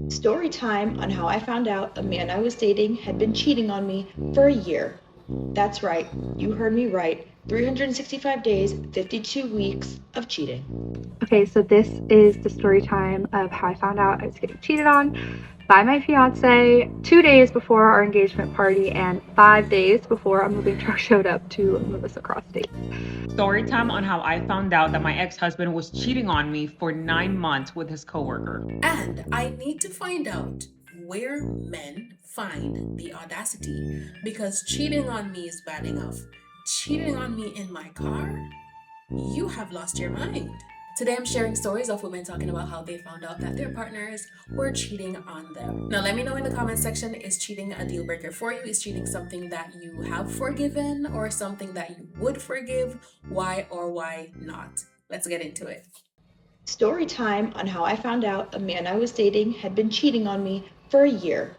Story time on how I found out a man I was dating had been cheating on me for a year. That's right, you heard me right. 365 days, 52 weeks of cheating. Okay, so this is the story time of how I found out I was getting cheated on by my fiance 2 days before our engagement party and 5 days before a moving truck showed up to move us across states. Story time on how I found out that my ex husband was cheating on me for 9 months with his coworker. And I need to find out where men find the audacity because cheating on me is bad enough. Cheating on me in my car? You have lost your mind. Today I'm sharing stories of women talking about how they found out that their partners were cheating on them. Now let me know in the comment section, is cheating a deal breaker for you? Is cheating something that you have forgiven or something that you would forgive? Why or why not? Let's get into it. Story time on how I found out a man I was dating had been cheating on me for a year.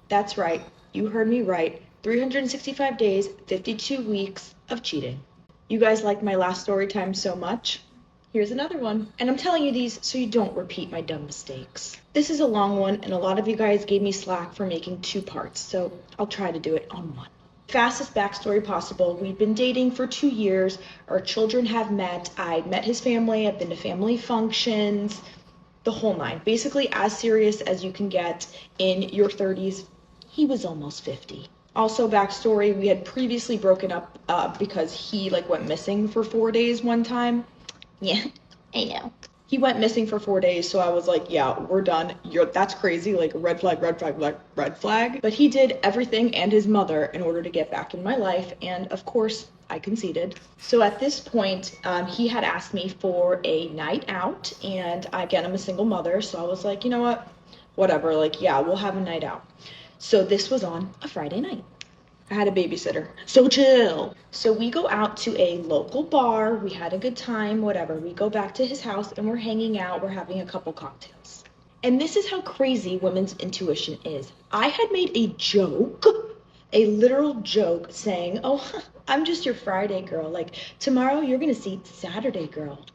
That's right, you heard me right. 365 days, 52 weeks of cheating. You guys liked my last story time so much. Here's another one. And I'm telling you these so you don't repeat my dumb mistakes. This is a long one, and a lot of you guys gave me slack for making two parts, so I'll try to do it on one. Fastest backstory possible. We've been dating for 2 years. Our children have met. I met his family. I've been to family functions, the whole nine. Basically, as serious as you can get in your 30s. He was almost 50. Also, backstory, we had previously broken up because he went missing for 4 days one time. Yeah, I know. He went missing for 4 days, so I was like, yeah, we're done. That's crazy, like red flag, red flag, red flag. But he did everything and his mother in order to get back in my life, and of course, I conceded. So at this point, he had asked me for a night out, and again, I'm a single mother, so I was like, you know what? Whatever, yeah, we'll have a night out. So this was on a Friday night. I had a babysitter. So chill. So we go out to a local bar. We had a good time, whatever. We go back to his house and we're hanging out. We're having a couple cocktails. And this is how crazy women's intuition is. I had made a joke, a literal joke, saying, oh, I'm just your Friday girl. Like, tomorrow you're going to see Saturday girl.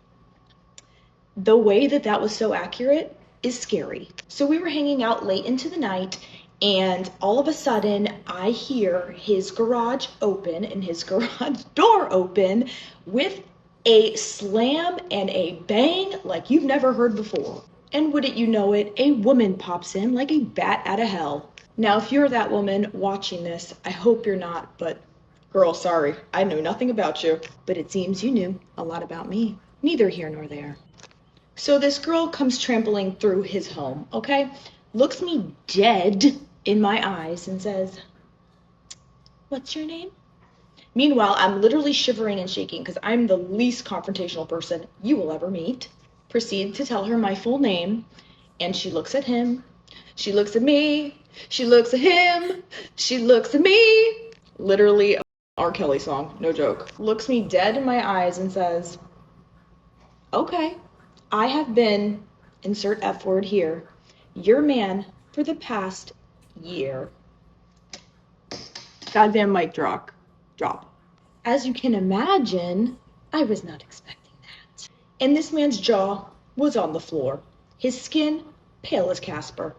The way that that was so accurate is scary. So we were hanging out late into the night, and all of a sudden I hear his garage open and his garage door open with a slam and a bang like you've never heard before. And wouldn't you know it, a woman pops in like a bat out of hell. Now, if you're that woman watching this, I hope you're not, but girl, sorry, I know nothing about you. But it seems you knew a lot about me. Neither here nor there. So this girl comes trampling through his home, okay? Looks me dead in my eyes and says, what's your name? Meanwhile, I'm literally shivering and shaking because I'm the least confrontational person you will ever meet. Proceed to tell her my full name, and she looks at him. She looks at me. She looks at him. She looks at me. Literally, R. Kelly song, no joke. Looks me dead in my eyes and says, okay, I have been, insert F word here, your man for the past year. Goddamn mic drop. As you can imagine, I was not expecting that. And this man's jaw was on the floor. His skin pale as Casper.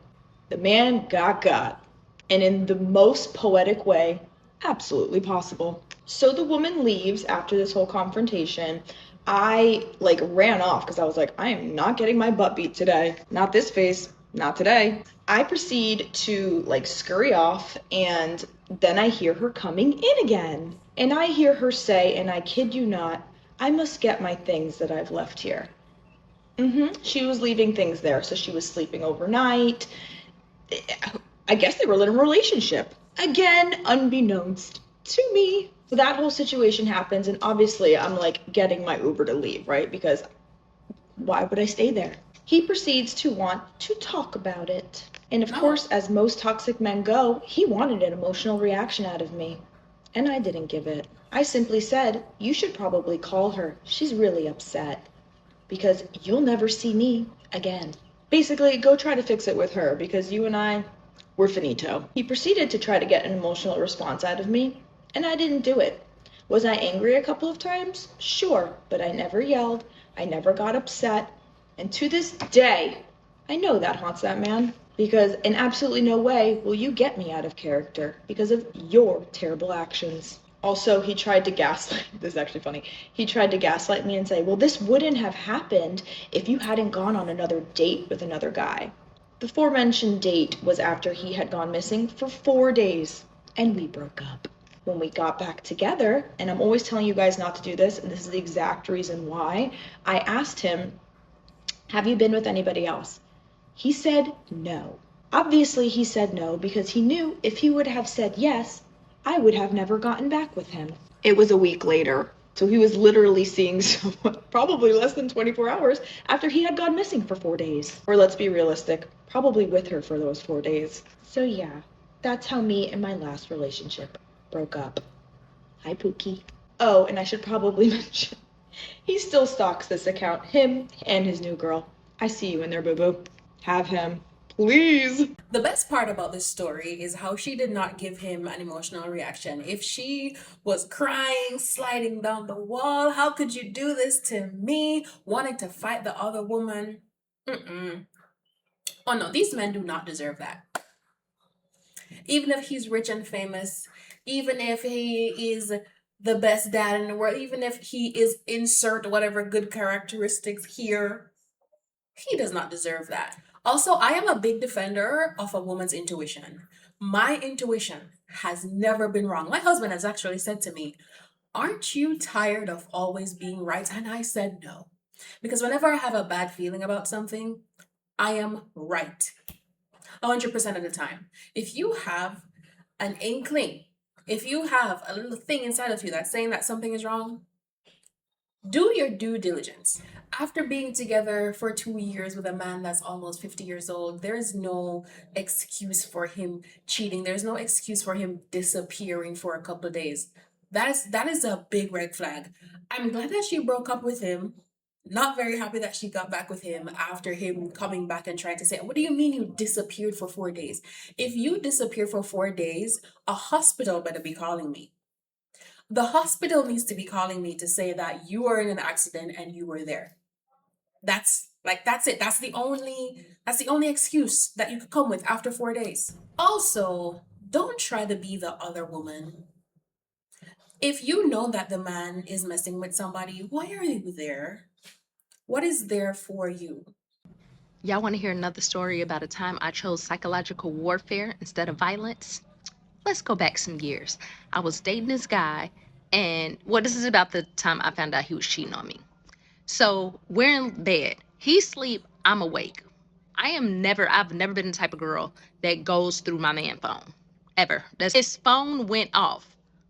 The man got. And in the most poetic way absolutely possible. So the woman leaves after this whole confrontation. I ran off because I was like, I am not getting my butt beat today. Not this face, not today. I proceed to scurry off, and then I hear her coming in again. And I hear her say, and I kid you not, I must get my things that I've left here. She was leaving things there, so she was sleeping overnight. I guess they were in a relationship. Again, unbeknownst to me. So that whole situation happens, and obviously I'm getting my Uber to leave, right? Because why would I stay there? He proceeds to want to talk about it. And of course, as most toxic men go, he wanted an emotional reaction out of me. And I didn't give it. I simply said, you should probably call her. She's really upset. Because you'll never see me again. Basically, go try to fix it with her, because you and I, we're finito. He proceeded to try to get an emotional response out of me, and I didn't do it. Was I angry a couple of times? Sure, but I never yelled. I never got upset. And to this day, I know that haunts that man. Because in absolutely no way will you get me out of character because of your terrible actions. Also, he tried to gaslight, this is actually funny. He tried to gaslight me and say, well, this wouldn't have happened if you hadn't gone on another date with another guy. The aforementioned date was after he had gone missing for 4 days, and we broke up. When we got back together, and I'm always telling you guys not to do this, and this is the exact reason why, I asked him, have you been with anybody else? He said no. Obviously, he said no because he knew if he would have said yes, I would have never gotten back with him. It was a week later, so he was literally seeing someone probably less than 24 hours after he had gone missing for 4 days. Or let's be realistic, probably with her for those 4 days. So yeah, that's how me and my last relationship broke up. Hi, Pookie. Oh, and I should probably mention, he still stalks this account, him and his new girl. I see you in there, boo-boo. Have him. Please. The best part about this story is how she did not give him an emotional reaction. If she was crying, sliding down the wall, how could you do this to me? Wanting to fight the other woman. Mm-mm. Oh no, these men do not deserve that. Even if he's rich and famous, even if he is the best dad in the world, even if he is insert whatever good characteristics here, he does not deserve that. Also, I am a big defender of a woman's intuition. My intuition has never been wrong. My husband has actually said to me, aren't you tired of always being right? And I said no. Because whenever I have a bad feeling about something, I am right 100% of the time. If you have an inkling, if you have a little thing inside of you that's saying that something is wrong, do your due diligence. After being together for 2 years with a man that's almost 50 years old, there's no excuse for him cheating. There's no excuse for him disappearing for a couple of days. That is a big red flag. I'm glad that she broke up with him. Not very happy that she got back with him after him coming back and trying to say, what do you mean you disappeared for 4 days? If you disappear for 4 days, a hospital better be calling me. The hospital needs to be calling me to say that you were in an accident and you were there. That's it. That's the only excuse that you could come with after 4 days. Also, don't try to be the other woman. If you know that the man is messing with somebody, why are you there? What is there for you? Y'all want to hear another story about a time I chose psychological warfare instead of violence? Let's go back some years. I was dating this guy, and this is about the time I found out he was cheating on me. So we're in bed. He's asleep, I'm awake. I've never been the type of girl that goes through my man phone. Ever. His phone went off.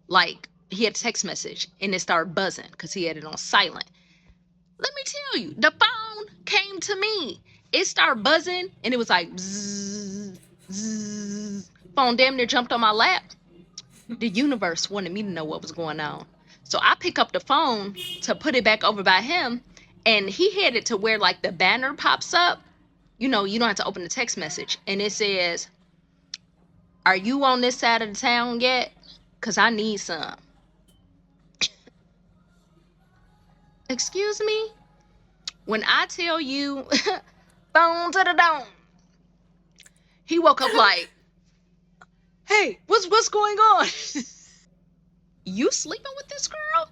Like, he had a text message, and it started buzzing because he had it on silent. Let me tell you, the phone came to me. It started buzzing, and it was like, bzzz, bzzz. Phone damn near jumped on my lap. The universe wanted me to know what was going on. So I pick up the phone to put it back over by him, and he had it to where, like, the banner pops up. You don't have to open the text message. And it says, are you on this side of the town yet? Because I need some. Excuse me? When I tell you, phone to the dome. He woke up like, hey, what's going on? You sleeping with this girl?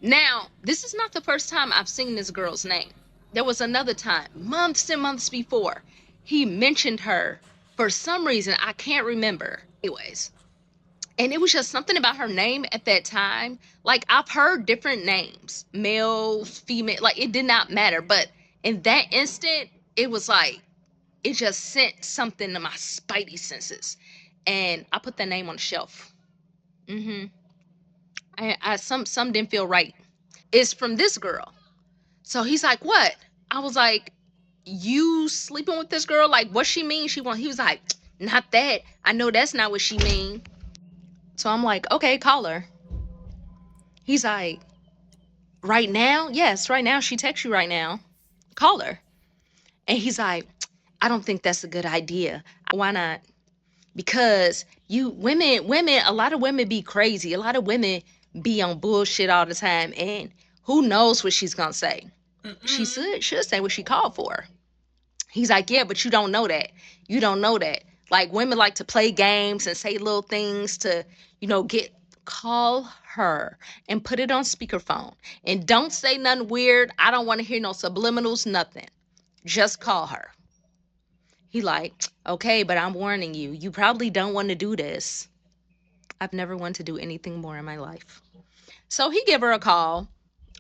Now, this is not the first time I've seen this girl's name. There was another time, months and months before, he mentioned her for some reason I can't remember. Anyways, and it was just something about her name at that time. Like, I've heard different names, male, female, like, it did not matter. But in that instant, it was like, it just sent something to my spidey senses. And I put that name on the shelf. Some didn't feel right. It's from this girl. So he's like, what? I was like, you sleeping with this girl? Like, what she mean? He was like, not that. I know that's not what she mean. So I'm like, okay, call her. He's like, right now? Yes, right now. She texts you right now. Call her. And he's like, I don't think that's a good idea. Why not? Because a lot of women be crazy. A lot of women be on bullshit all the time. And who knows what she's going to say? She should say what she called for. He's like, yeah, but you don't know that. You don't know that. Like, women like to play games and say little things to, call her and put it on speakerphone. And don't say nothing weird. I don't want to hear no subliminals, nothing. Just call her. He like, okay, but I'm warning you. You probably don't want to do this. I've never wanted to do anything more in my life. So he give her a call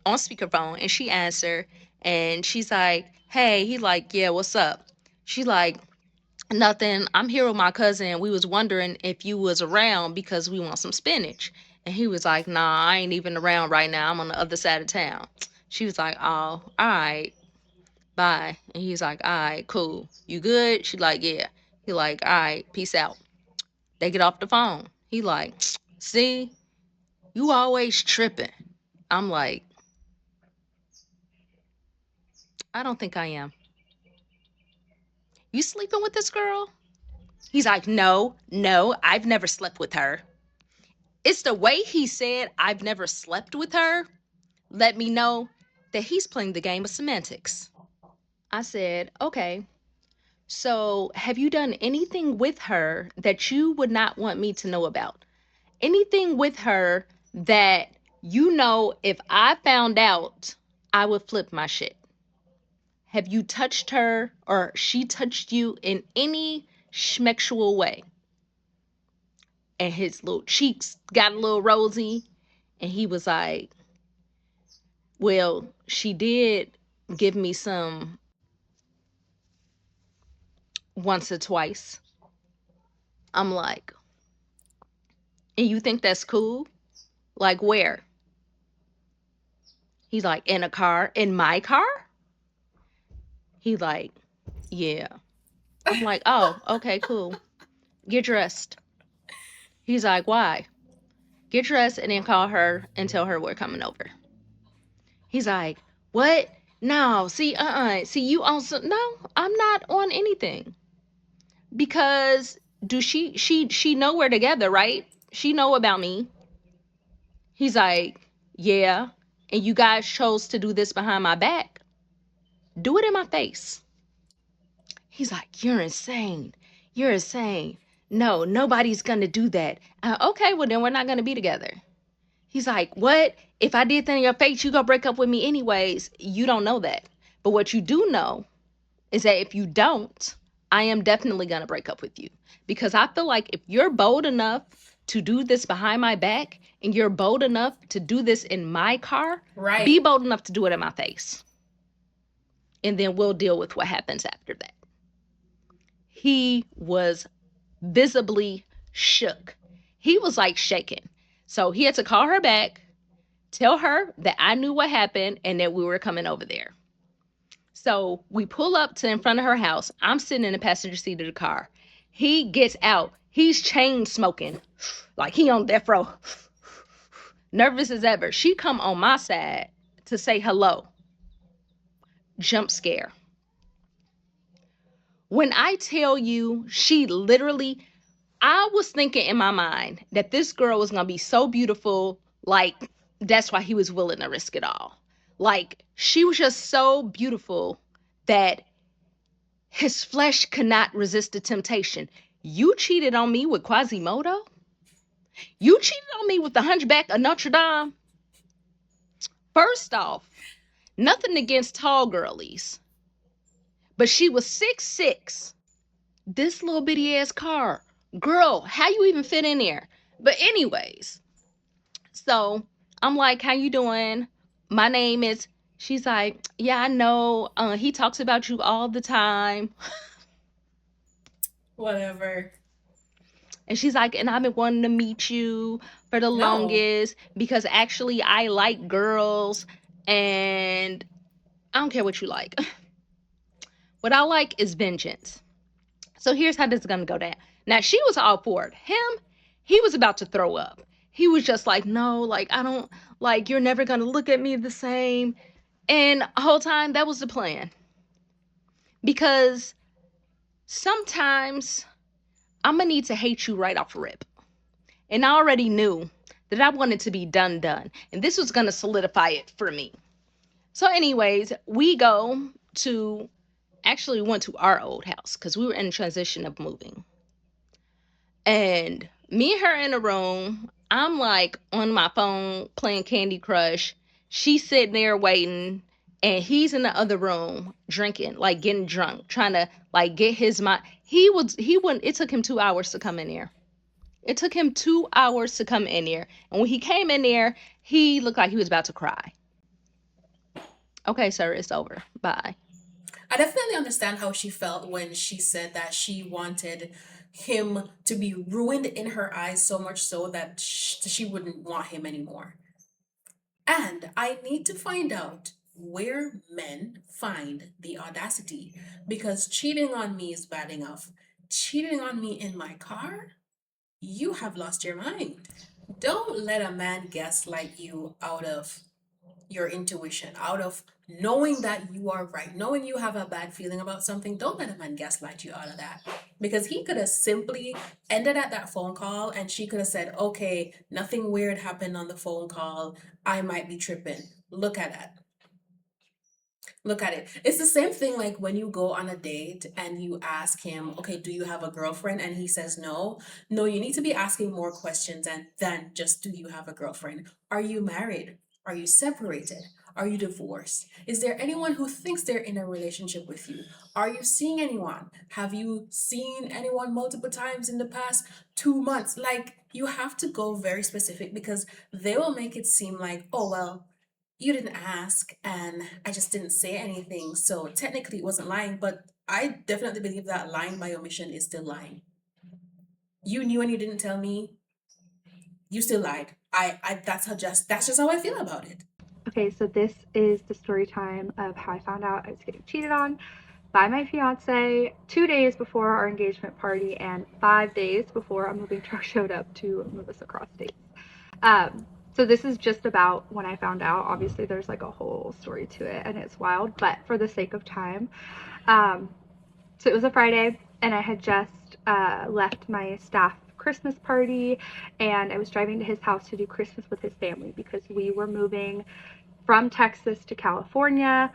on speakerphone and she answered and she's like, hey, he like, yeah, what's up? She like, nothing. I'm here with my cousin. We was wondering if you was around because we want some spinach. And he was like, nah, I ain't even around right now. I'm on the other side of town. She was like, oh, all right, bye. And he's like, all right, cool. You good? She like, yeah. He like, all right, peace out. They get off the phone. He like, see, you always tripping. I'm like, I don't think I am. You sleeping with this girl? He's like, no, I've never slept with her. It's the way he said, I've never slept with her, let me know that he's playing the game of semantics. I said, okay, so have you done anything with her that you would not want me to know about? Anything with her that if I found out, I would flip my shit? Have you touched her or she touched you in any schmexual way? And his little cheeks got a little rosy. And he was like, well, she did give me some once or twice. I'm like, and you think that's cool? Like, where? He's like, in a car. In my car? He like, yeah. I'm like, oh, okay, cool. Get dressed. He's like, why? Get dressed and then call her and tell her we're coming over. He's like, what? No, see, see, you also, no, I'm not on anything. Because she know we're together, right? She know about me. He's like, yeah. And you guys chose to do this behind my back. Do it in my face. He's like, you're insane. You're insane. No, nobody's gonna do that. Okay, well then we're not gonna be together. He's like, what? If I did that in your face, you gonna break up with me anyways. You don't know that. But what you do know is that if you don't, I am definitely gonna break up with you. Because I feel like if you're bold enough to do this behind my back and you're bold enough to do this in my car, Right. be bold enough to do it in my face. And then we'll deal with what happens after that. He was visibly shook. He was like shaking. So he had to call her back, tell her that I knew what happened and that we were coming over there. So we pull up to in front of her house. I'm sitting in the passenger seat of the car. He gets out. He's chain smoking, like he on death row, nervous as ever. She come on my side to say hello. Jump scare. When I tell you, she literally, I was thinking in my mind that this girl was gonna be so beautiful, like that's why he was willing to risk it all. Like she was just so beautiful that his flesh could not resist the temptation. You cheated on me with Quasimodo? You cheated on me with the Hunchback of Notre Dame? First off, nothing against tall girlies, but she was 6'6". This little bitty ass car. Girl, how you even fit in there? But anyways, so I'm like, how you doing? My name is, she's like, yeah, I know. He talks about you all the time. Whatever. And she's like, and I've been wanting to meet you for the longest because actually I like girls and I don't care what you like. What I like is vengeance. So here's how this is going to go down. Now, she was all for it. Him, he was about to throw up. He was just like, no, like, I don't, like, you're never going to look at me the same. And the whole time, that was the plan. Because sometimes I'm going to need to hate you right off rip. And I already knew that I wanted to be done. And this was going to solidify it for me. So anyways, we go to actually went to our old house because we were in transition of moving. And me and her in a room, I'm like on my phone playing Candy Crush. She's sitting there waiting, and he's in the other room drinking, like getting drunk, trying to like get his mind. He wouldn't. It took him 2 hours to come in there. It took him 2 hours to come in there, and when he came in there, he looked like he was about to cry. Okay, sir, it's over. Bye. I definitely understand how she felt when she said that she wanted him to be ruined in her eyes so much so that she wouldn't want him anymore. And I need to find out where men find the audacity because cheating on me is bad enough. Cheating on me in my car? You have lost your mind. Don't let a man gaslight you out of your intuition, out of knowing that you are right, knowing you have a bad feeling about something. Don't let a man gaslight you out of that. Because he could have simply ended at that phone call and she could have said, okay, nothing weird happened on the phone call. I might be tripping. Look at that. Look at it. It's the same thing like when you go on a date and you ask him, okay, do you have a girlfriend? And he says no. No, you need to be asking more questions and than just do you have a girlfriend? Are you married? Are you separated? Are you divorced? Is there anyone who thinks they're in a relationship with you? Are you seeing anyone? Have you seen anyone multiple times in the past 2 months? Like, you have to go very specific because they will make it seem like, oh, well, you didn't ask and I just didn't say anything. So technically it wasn't lying, but I definitely believe that lying by omission is still lying. You knew and you didn't tell me, you still lied. I that's just how I feel about it. Okay, so this is the story time of how I found out I was getting cheated on by my fiance 2 days before our engagement party and 5 days before a moving truck showed up to move us across states. So this is just about when I found out. Obviously, there's like a whole story to it, and it's wild. But for the sake of time, um, so it was a Friday, and I had just left my staff Christmas party, and I was driving to his house to do Christmas with his family because we were moving from Texas to California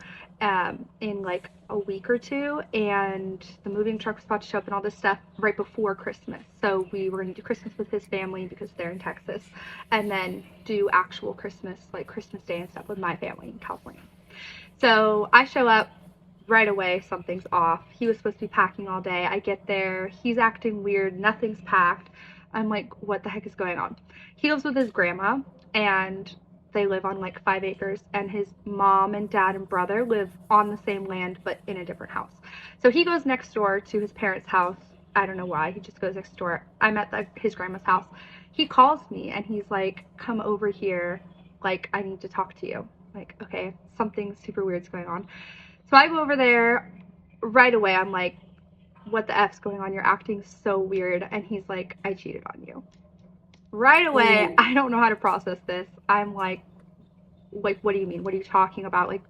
in like a week or two, and the moving truck was about to show up and all this stuff right before Christmas. So we were going to do Christmas with his family because they're in Texas, and then do actual Christmas, like Christmas Day and stuff, with my family in California. So I show up right away, something's off. He was supposed to be packing all day. I get there, he's acting weird, nothing's packed. I'm like, what the heck is going on? He lives with his grandma, and they live on like 5 acres, and his mom and dad and brother live on the same land but in a different house. So he goes next door to his parents' house. I don't know why, he just goes next door. I'm at his grandma's house. He calls me and he's like, come over here, like, I need to talk to you. Like, okay, something super weird's going on. So I go over there right away. I'm like, what the F's going on? You're acting so weird. And he's like, I cheated on you. Right away, Oh, I don't know how to process this. I'm like, what do you mean? What are you talking about? Like,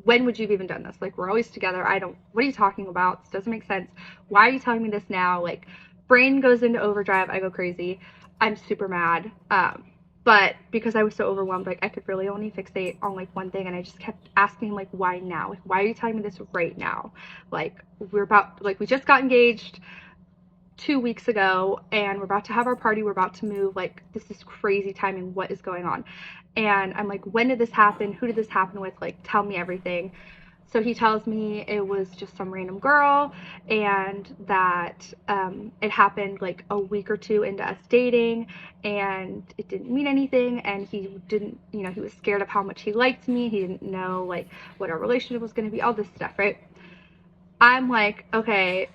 when would you have even done this? Like, we're always together. What are you talking about? This doesn't make sense. Why are you telling me this now? Like, brain goes into overdrive. I go crazy. I'm super mad. But because I was so overwhelmed, like, I could really only fixate on like one thing, and I just kept asking him, like, why now? Like, why are you telling me this right now? Like, we just got engaged 2 weeks ago, and we're about to have our party. We're about to move. Like, this is crazy timing. What is going on? And I'm like, when did this happen? Who did this happen with? Like, tell me everything. So he tells me it was just some random girl, and that it happened like a week or two into us dating, and it didn't mean anything. And he didn't, he was scared of how much he liked me. He didn't know like what our relationship was going to be, all this stuff, right? I'm like, okay,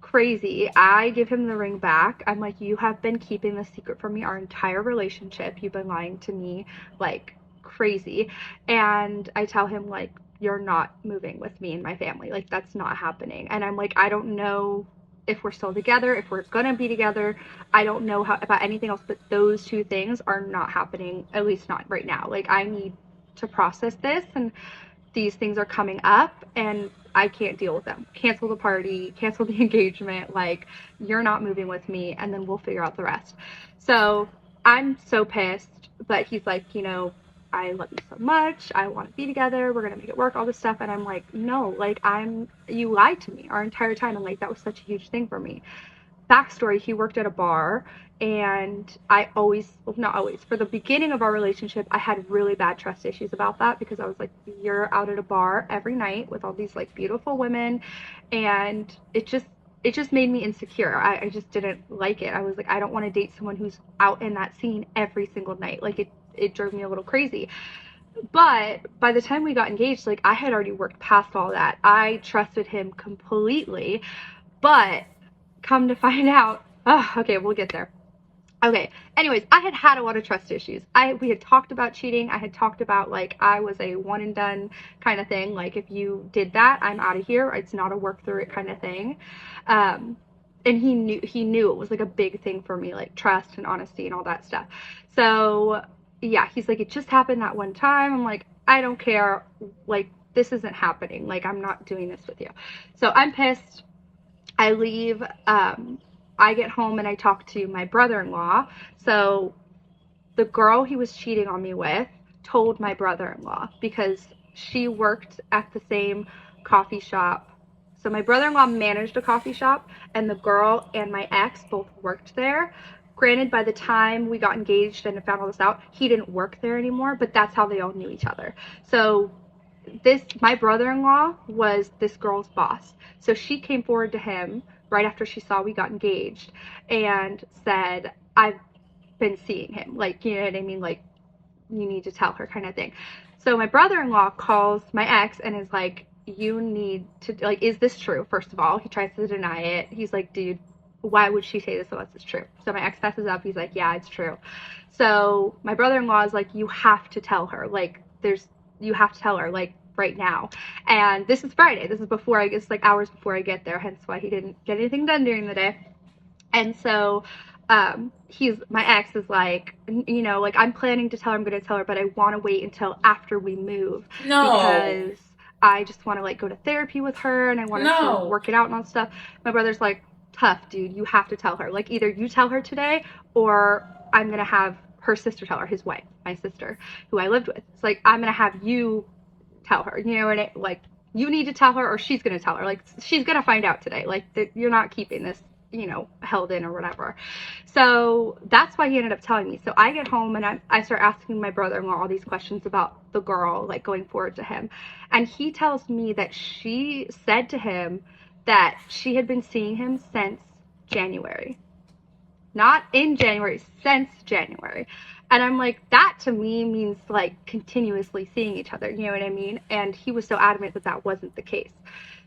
crazy. I give him the ring back. I'm like, you have been keeping this secret from me our entire relationship. You've been lying to me like crazy. And I tell him, like, you're not moving with me and my family. Like, that's not happening. And I'm like, I don't know if we're still together, if we're gonna be together. I don't know how about anything else, but those two things are not happening, at least not right now. Like, I need to process this, and these things are coming up, and I can't deal with them. Cancel the party, cancel the engagement, like, you're not moving with me, and then we'll figure out the rest. So I'm so pissed, but he's like, I love you so much. I want to be together. We're going to make it work, all this stuff. And I'm like, no, like, you lied to me our entire time. And like, that was such a huge thing for me. Backstory, he worked at a bar, and I always, well, not always, for the beginning of our relationship, I had really bad trust issues about that, because I was like, you're out at a bar every night with all these like beautiful women, and it just made me insecure. I just didn't like it. I was like, I don't want to date someone who's out in that scene every single night. Like, it drove me a little crazy. But by the time we got engaged, like, I had already worked past all that. I trusted him completely. But come to find out, oh, okay, we'll get there. Okay, anyways, I had a lot of trust issues. We had talked about cheating. I had talked about, like, I was a one and done kind of thing. Like, if you did that, I'm out of here. It's not a work through it kind of thing. And he knew it was like a big thing for me, like trust and honesty and all that stuff. So yeah, he's like, it just happened that one time. I'm like, I don't care. Like, this isn't happening. Like, I'm not doing this with you. So I'm pissed. I leave. I get home and I talk to my brother-in-law. So the girl he was cheating on me with told my brother-in-law, because she worked at the same coffee shop. So my brother-in-law managed a coffee shop, and the girl and my ex both worked there. Granted, by the time we got engaged and found all this out, he didn't work there anymore, but that's how they all knew each other. So my brother-in-law was this girl's boss. So she came forward to him right after she saw we got engaged and said, I've been seeing him. Like, you know what I mean? Like, you need to tell her kind of thing. So my brother-in-law calls my ex and is like, you need to, like, is this true? First of all, he tries to deny it. He's like, dude, why would she say this unless it's true? So my ex messes up. He's like, yeah, it's true. So my brother-in-law is like, you have to tell her. Like, you have to tell her, like, right now. And this is Friday. This is before it's like hours before I get there, hence why he didn't get anything done during the day. And so my ex is like, you know, like, I'm planning to tell her, I'm going to tell her, but I want to wait until after we move. No. Because I just want to, like, go to therapy with her, and I want her to work it out and all stuff. My brother's like, tough, dude, you have to tell her. Like, either you tell her today, or I'm going to have her sister tell her, his wife, my sister, who I lived with. It's like, I'm going to have you tell her, you know, and like, you need to tell her, or she's going to tell her. Like, she's going to find out today. Like, you're not keeping this, you know, held in or whatever. So that's why he ended up telling me. So I get home and I start asking my brother-in-law all these questions about the girl, like, going forward to him. And he tells me that she said to him that she had been seeing him since January. Not in January, since January. And I'm like, that to me means, like, continuously seeing each other, you know what I mean? And he was so adamant that that wasn't the case.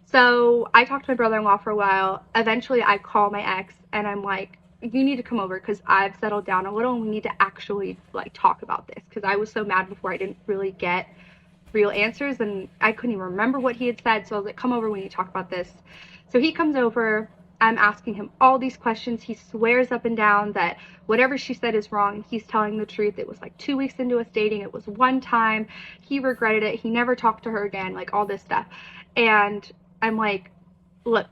So I talked to my brother-in-law for a while. Eventually I call my ex and I'm like, you need to come over, because I've settled down a little and we need to actually, like, talk about this, because I was so mad before. I didn't really get real answers and I couldn't even remember what he had said. So I was like, come over, we need to talk about this. So he comes over. I'm asking him all these questions. He swears up and down that whatever she said is wrong, and he's telling the truth. It was like 2 weeks into us dating. It was one time. He regretted it. He never talked to her again, like, all this stuff. And I'm like, look,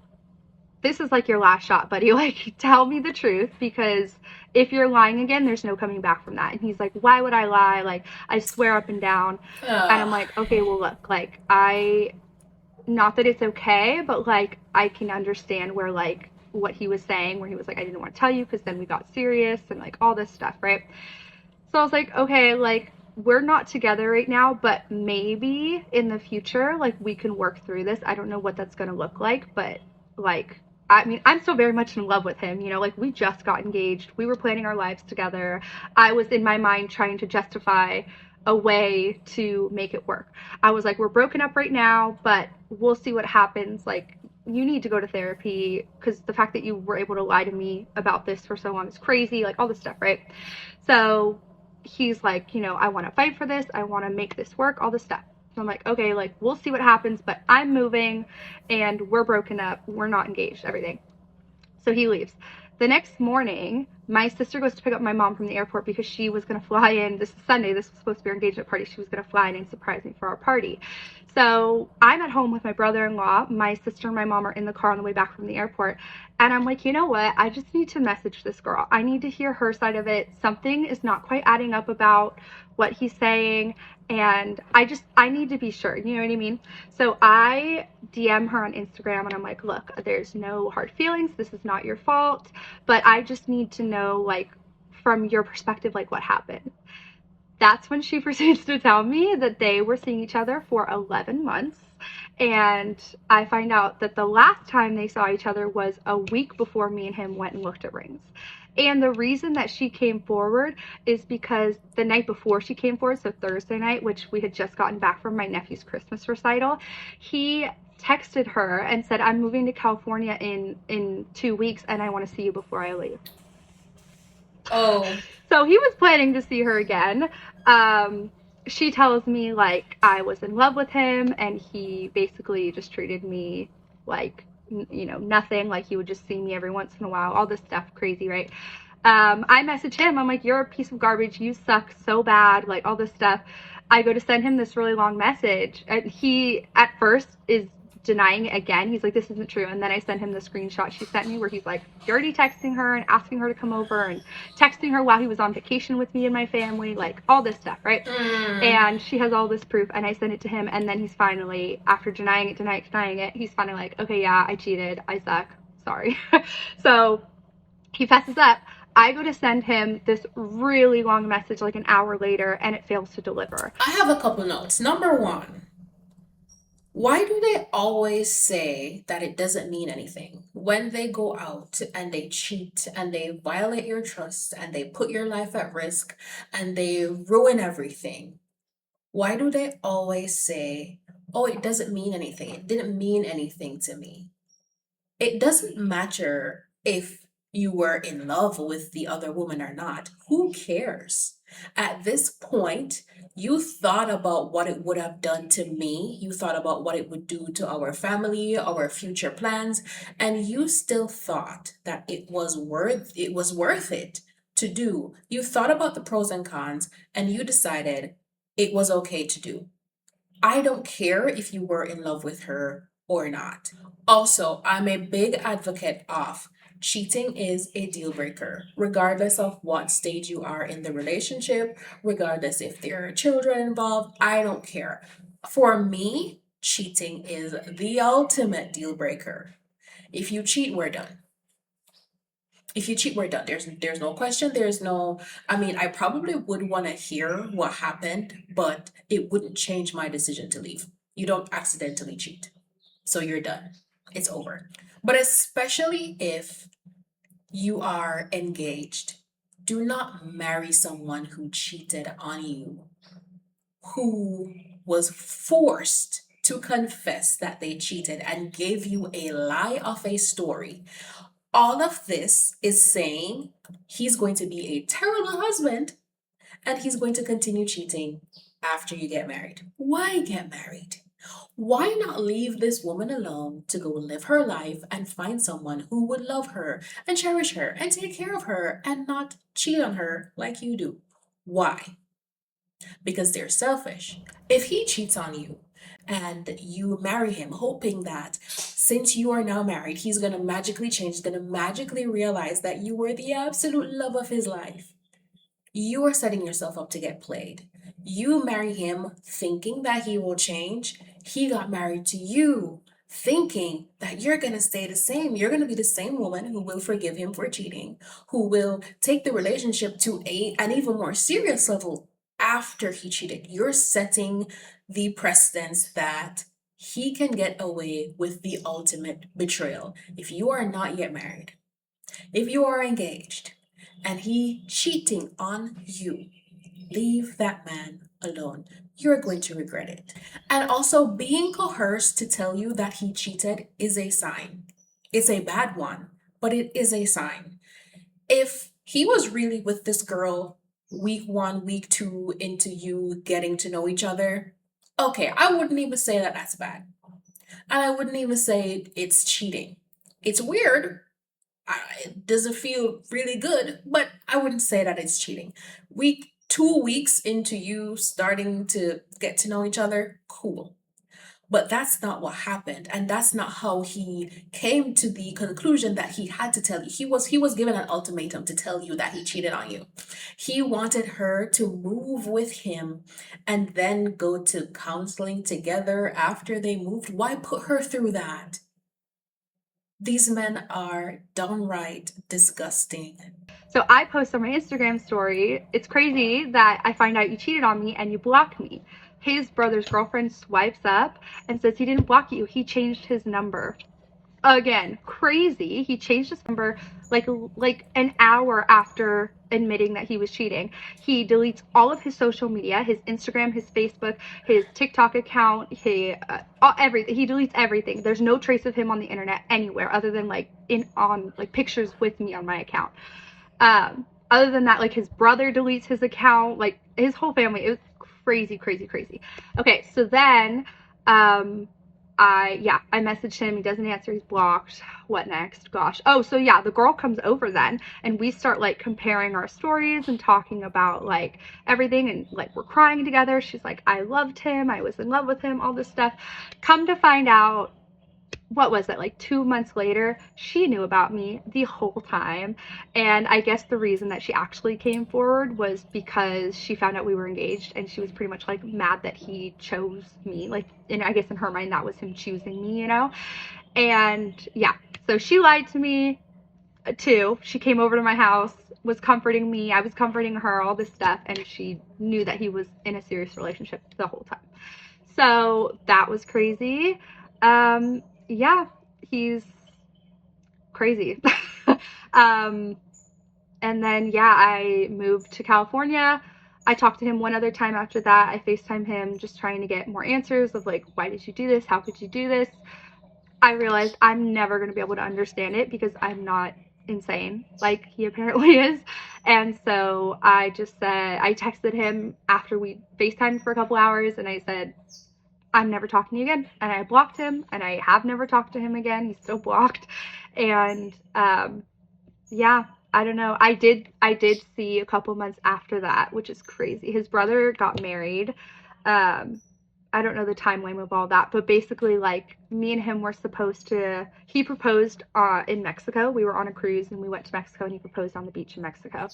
this is like your last shot, buddy. Like, tell me the truth, because if you're lying again, there's no coming back from that. And he's like, why would I lie? Like, I swear up and down. And I'm like, okay, well, look, like, not that it's okay, but, like, I can understand where, like, what he was saying, where he was like, I didn't want to tell you because then we got serious and, like, all this stuff, right? So I was like, okay, like, we're not together right now, but maybe in the future, like, we can work through this. I don't know what that's going to look like, but, like, I mean, I'm still very much in love with him, you know, like, we just got engaged. We were planning our lives together. I was, in my mind, trying to justify a way to make it work. I was like, we're broken up right now, but we'll see what happens. Like, you need to go to therapy, because the fact that you were able to lie to me about this for so long is crazy, like, all this stuff, right? So he's like, you know, I want to fight for this. I want to make this work, all this stuff. So I'm like, okay, like, we'll see what happens, but I'm moving and we're broken up. We're not engaged, everything. So he leaves. The next morning, my sister goes to pick up my mom from the airport because she was going to fly in. This is Sunday. This was supposed to be our engagement party. She was going to fly in and surprise me for our party. So I'm at home with my brother-in-law. My sister and my mom are in the car on the way back from the airport. And I'm like, you know what? I just need to message this girl. I need to hear her side of it. Something is not quite adding up about what he's saying. And I need to be sure. You know what I mean? So I DM her on Instagram and I'm like, look, there's no hard feelings. This is not your fault. But I just need to know, like, from your perspective, like, what happened. That's when she proceeds to tell me that they were seeing each other for 11 months. And I find out that the last time they saw each other was a week before me and him went and looked at rings. And the reason that she came forward is because the night before she came forward, so Thursday night, which we had just gotten back from my nephew's Christmas recital, he texted her and said, I'm moving to California in 2 weeks and I want to see you before I leave. Oh. So he was planning to see her again. She tells me, like, I was in love with him and he basically just treated me like, nothing. Like, he would just see me every once in a while. All this stuff, crazy, right? I message him. I'm like, you're a piece of garbage. You suck so bad. Like, all this stuff. I go to send him this really long message. And he, at first, is denying it again. He's like, this isn't true. And then I sent him the screenshot she sent me where he's like, you're already texting her and asking her to come over and texting her while he was on vacation with me and my family, like all this stuff, right? And she has all this proof, and I sent it to him, and then he's finally, after denying it, he's finally like, okay, yeah, I cheated, I suck, sorry. So he fesses up. I go to send him this really long message like an hour later, and it fails to deliver. I have a couple notes. Number one, why do they always say that it doesn't mean anything when they go out and they cheat and they violate your trust and they put your life at risk and they ruin everything? Why do they always say, oh, it doesn't mean anything? It didn't mean anything to me. It doesn't matter if you were in love with the other woman or not. Who cares? At this point, you thought about what it would have done to me. You thought about what it would do to our family, our future plans, and you still thought that it was worth it to do. You thought about the pros and cons and you decided it was okay to do. I don't care if you were in love with her or not. Also, I'm a big advocate of cheating is a deal breaker, regardless of what stage you are in the relationship, regardless if there are children involved. I don't care. For me, cheating is the ultimate deal breaker. If you cheat, we're done. If you cheat, we're done. There's no question. There's no. I mean, I probably would want to hear what happened, but it wouldn't change my decision to leave. You don't accidentally cheat, so you're done. It's over. But especially if you are engaged, do not marry someone who cheated on you, who was forced to confess that they cheated and gave you a lie of a story. All of this is saying he's going to be a terrible husband and he's going to continue cheating after you get married. Why get married? Why not leave this woman alone to go live her life and find someone who would love her and cherish her and take care of her and not cheat on her like you do? Why? Because they're selfish. If he cheats on you and you marry him, hoping that since you are now married, he's going to magically change, he's going to magically realize that you were the absolute love of his life, you are setting yourself up to get played. You marry him thinking that he will change. He got married to you thinking that you're going to stay the same. You're going to be the same woman who will forgive him for cheating, who will take the relationship to an even more serious level after he cheated. You're setting the precedence that he can get away with the ultimate betrayal. If you are not yet married, if you are engaged, and he cheating on you, leave that man alone. You're going to regret it. And also, being coerced to tell you that he cheated is a sign. It's a bad one, but it is a sign. If he was really with this girl week one, week two into you getting to know each other, okay, I wouldn't even say that that's bad. And I wouldn't even say it's cheating. It's weird. It doesn't feel really good, but I wouldn't say that it's cheating. 2 weeks into you starting to get to know each other, cool. But that's not what happened, and that's not how he came to the conclusion that he had to tell you. He was given an ultimatum to tell you that he cheated on you. He wanted her to move with him and then go to counseling together after they moved. Why put her through that? These men are downright disgusting. So I post on my Instagram story, it's crazy that I find out you cheated on me and you blocked me. His brother's girlfriend swipes up and says he didn't block you, he changed his number. Again, crazy. He changed his number like an hour after admitting that he was cheating. He deletes all of his social media, his Instagram, his Facebook, his TikTok account, everything. He deletes everything. There's no trace of him on the internet anywhere other than like on pictures with me on my account. Other than that, like his brother deletes his account, like his whole family. It was crazy, crazy, crazy. Okay, so then I messaged him, he doesn't answer, he's blocked. What next? Gosh. Oh, so yeah, the girl comes over then and we start like comparing our stories and talking about like everything, and like we're crying together. She's like, I loved him, I was in love with him, all this stuff. Come to find out, what was it, like 2 months later, she knew about me the whole time. And I guess the reason that she actually came forward was because she found out we were engaged, and she was pretty much like mad that he chose me, like, and I guess in her mind that was him choosing me, you know. And yeah, so she lied to me too. She came over to my house, was comforting me, I was comforting her, all this stuff, and she knew that he was in a serious relationship the whole time. So that was crazy. Yeah, he's crazy. um, and then, yeah, I moved to California. I talked to him one other time after that. I FaceTime him just trying to get more answers of like, why did you do this? How could you do this? I realized I'm never going to be able to understand it because I'm not insane like he apparently is. And so I just said, I texted him after we FaceTimed for a couple hours and I said, I'm never talking to you again. And I blocked him, and I have never talked to him again. He's still blocked. And yeah, I don't know. I did see a couple months after that, which is crazy. His brother got married. Um, I don't know the timeline of all that, but basically, like, me and him were supposed to. He proposed in Mexico. We were on a cruise, and we went to Mexico, and he proposed on the beach in Mexico.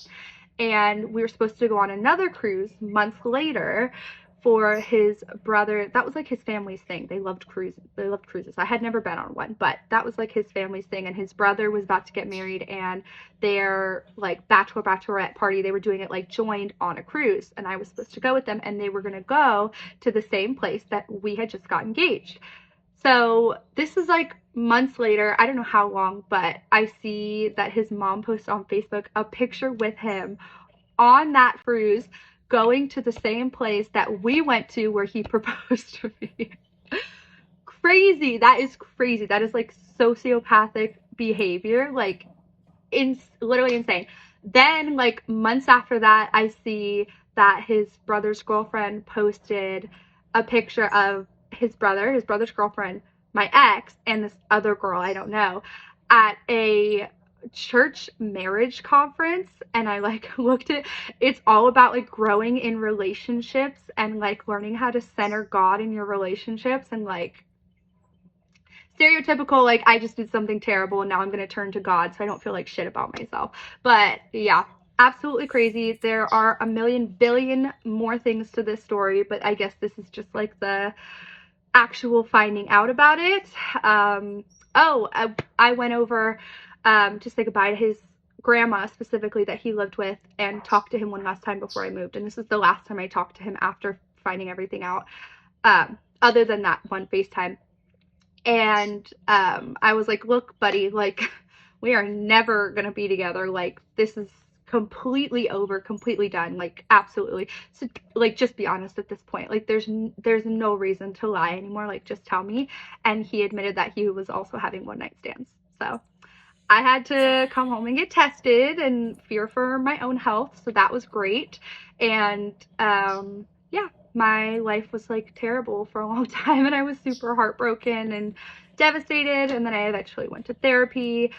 And we were supposed to go on another cruise months later for his brother. That was like his family's thing. They loved cruises. I had never been on one, but that was like his family's thing. And his brother was about to get married, and their like bachelorette party, they were doing it like joined on a cruise, and I was supposed to go with them, and they were going to go to the same place that we had just got engaged. So this is like months later. I don't know how long, but I see that his mom posted on Facebook a picture with him on that cruise going to the same place that we went to where he proposed to me. Crazy. That is crazy. That is like sociopathic behavior. Like, literally insane. Then, like, months after that, I see that his brother's girlfriend posted a picture of his brother's girlfriend, my ex, and this other girl I don't know at a church marriage conference. And I like looked at, it's all about like growing in relationships and like learning how to center God in your relationships, and like stereotypical, like, I just did something terrible and now I'm going to turn to God so I don't feel like shit about myself. But yeah, absolutely crazy. There are a million billion more things to this story, but I guess this is just like the actual finding out about it. I went over to say goodbye to his grandma specifically that he lived with and talked to him one last time before I moved. And this is the last time I talked to him after finding everything out, other than that one FaceTime. And I was like, look, buddy, like, we are never going to be together. Like, this is completely over, completely done. Like, absolutely. So, like, just be honest at this point. Like, there's no reason to lie anymore. Like, just tell me. And he admitted that he was also having one night stands. So I had to come home and get tested and fear for my own health. So that was great. And yeah, my life was like terrible for a long time, and I was super heartbroken and devastated. And then I eventually went to therapy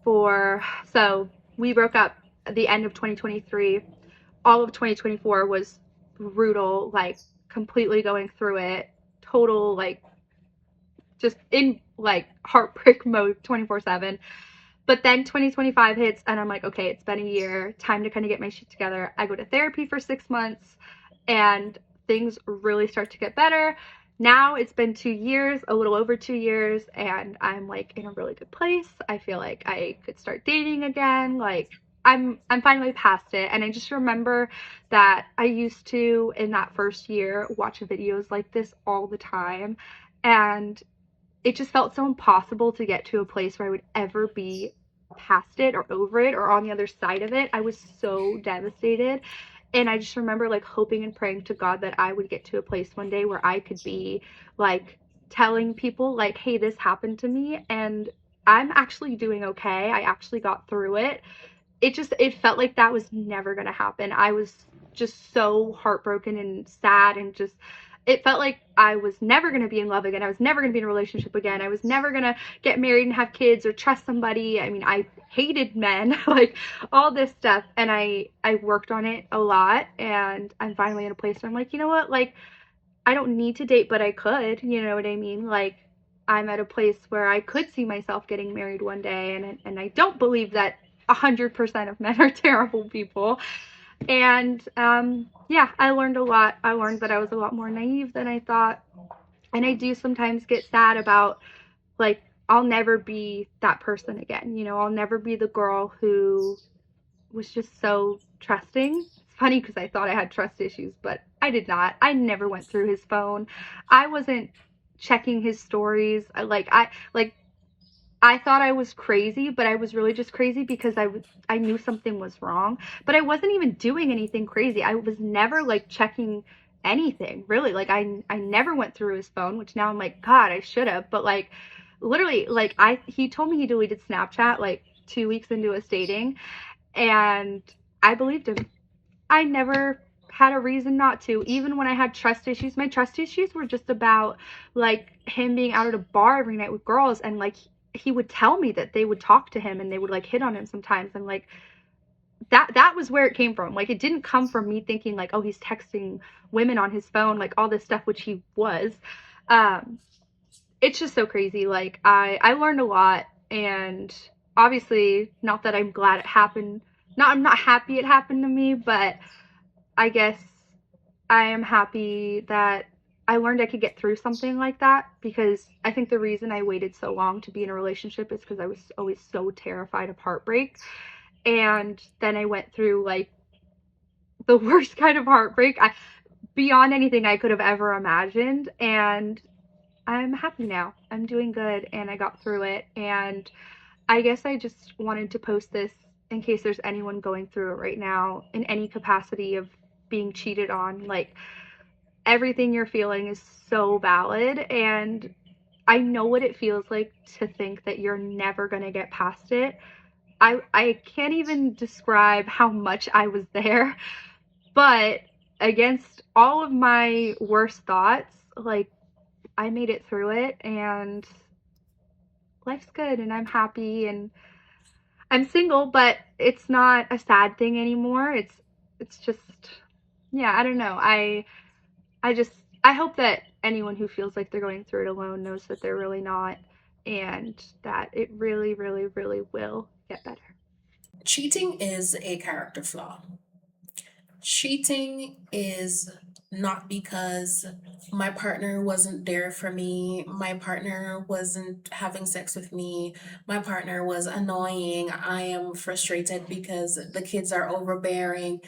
so we broke up at the end of 2023. All of 2024 was brutal, like completely going through it, total like just in like heartbreak mode 24/7. But then 2025 hits and I'm like, okay, it's been a year, time to kind of get my shit together. I go to therapy for 6 months and things really start to get better. Now it's been 2 years, a little over 2 years, and I'm like in a really good place. I feel like I could start dating again. Like I'm finally past it. And I just remember that I used to, in that first year, watch videos like this all the time. And it just felt so impossible to get to a place where I would ever be past it or over it or on the other side of it. I was so devastated. And I just remember like hoping and praying to God that I would get to a place one day where I could be like telling people like, hey, this happened to me and I'm actually doing okay. I actually got through it. It felt like that was never going to happen. I was just so heartbroken and sad and just it felt like I was never going to be in love again. I was never going to be in a relationship again. I was never going to get married and have kids or trust somebody. I mean, I hated men, like all this stuff. And I worked on it a lot. And I'm finally in a place where I'm like, you know what? Like, I don't need to date, but I could. You know what I mean? Like, I'm at a place where I could see myself getting married one day. And I don't believe that 100% of men are terrible people. And yeah, I learned a lot. I learned that I was a lot more naive than I thought. And I do sometimes get sad about, like, I'll never be that person again. You know, I'll never be the girl who was just so trusting. It's funny because I thought I had trust issues, but I did not. I never went through his phone. I wasn't checking his stories. I thought I was crazy, but I was really just crazy because I knew something was wrong, but I wasn't even doing anything crazy. I was never like checking anything, really. Like I never went through his phone, which now I'm like, God, I should have. But like literally like he told me he deleted Snapchat like 2 weeks into us dating, and I believed him. I never had a reason not to. Even when I had trust issues, my trust issues were just about like him being out at a bar every night with girls, and like he would tell me that they would talk to him and they would like hit on him sometimes, and like that was where it came from. Like it didn't come from me thinking like, oh, he's texting women on his phone, like all this stuff, which he was. um it's just so crazy. Like I learned a lot, and obviously not that I'm glad it happened. I'm not happy it happened to me, but I guess I am happy that I learned I could get through something like that, because I think the reason I waited so long to be in a relationship is because I was always so terrified of heartbreak. And then I went through like the worst kind of heartbreak, beyond anything I could have ever imagined. And I'm happy now. I'm doing good and I got through it. And I guess I just wanted to post this in case there's anyone going through it right now in any capacity of being cheated on. Like, everything you're feeling is so valid, and I know what it feels like to think that you're never going to get past it. I can't even describe how much I was there, but against all of my worst thoughts, like, I made it through it, and life's good, and I'm happy, and I'm single, but it's not a sad thing anymore. It's just, yeah, I don't know. I just I hope that anyone who feels like they're going through it alone knows that they're really not, and that it really, really, really will get better. Cheating is a character flaw. Cheating is not because my partner wasn't there for me, my partner wasn't having sex with me, my partner was annoying, I am frustrated because the kids are overbearing.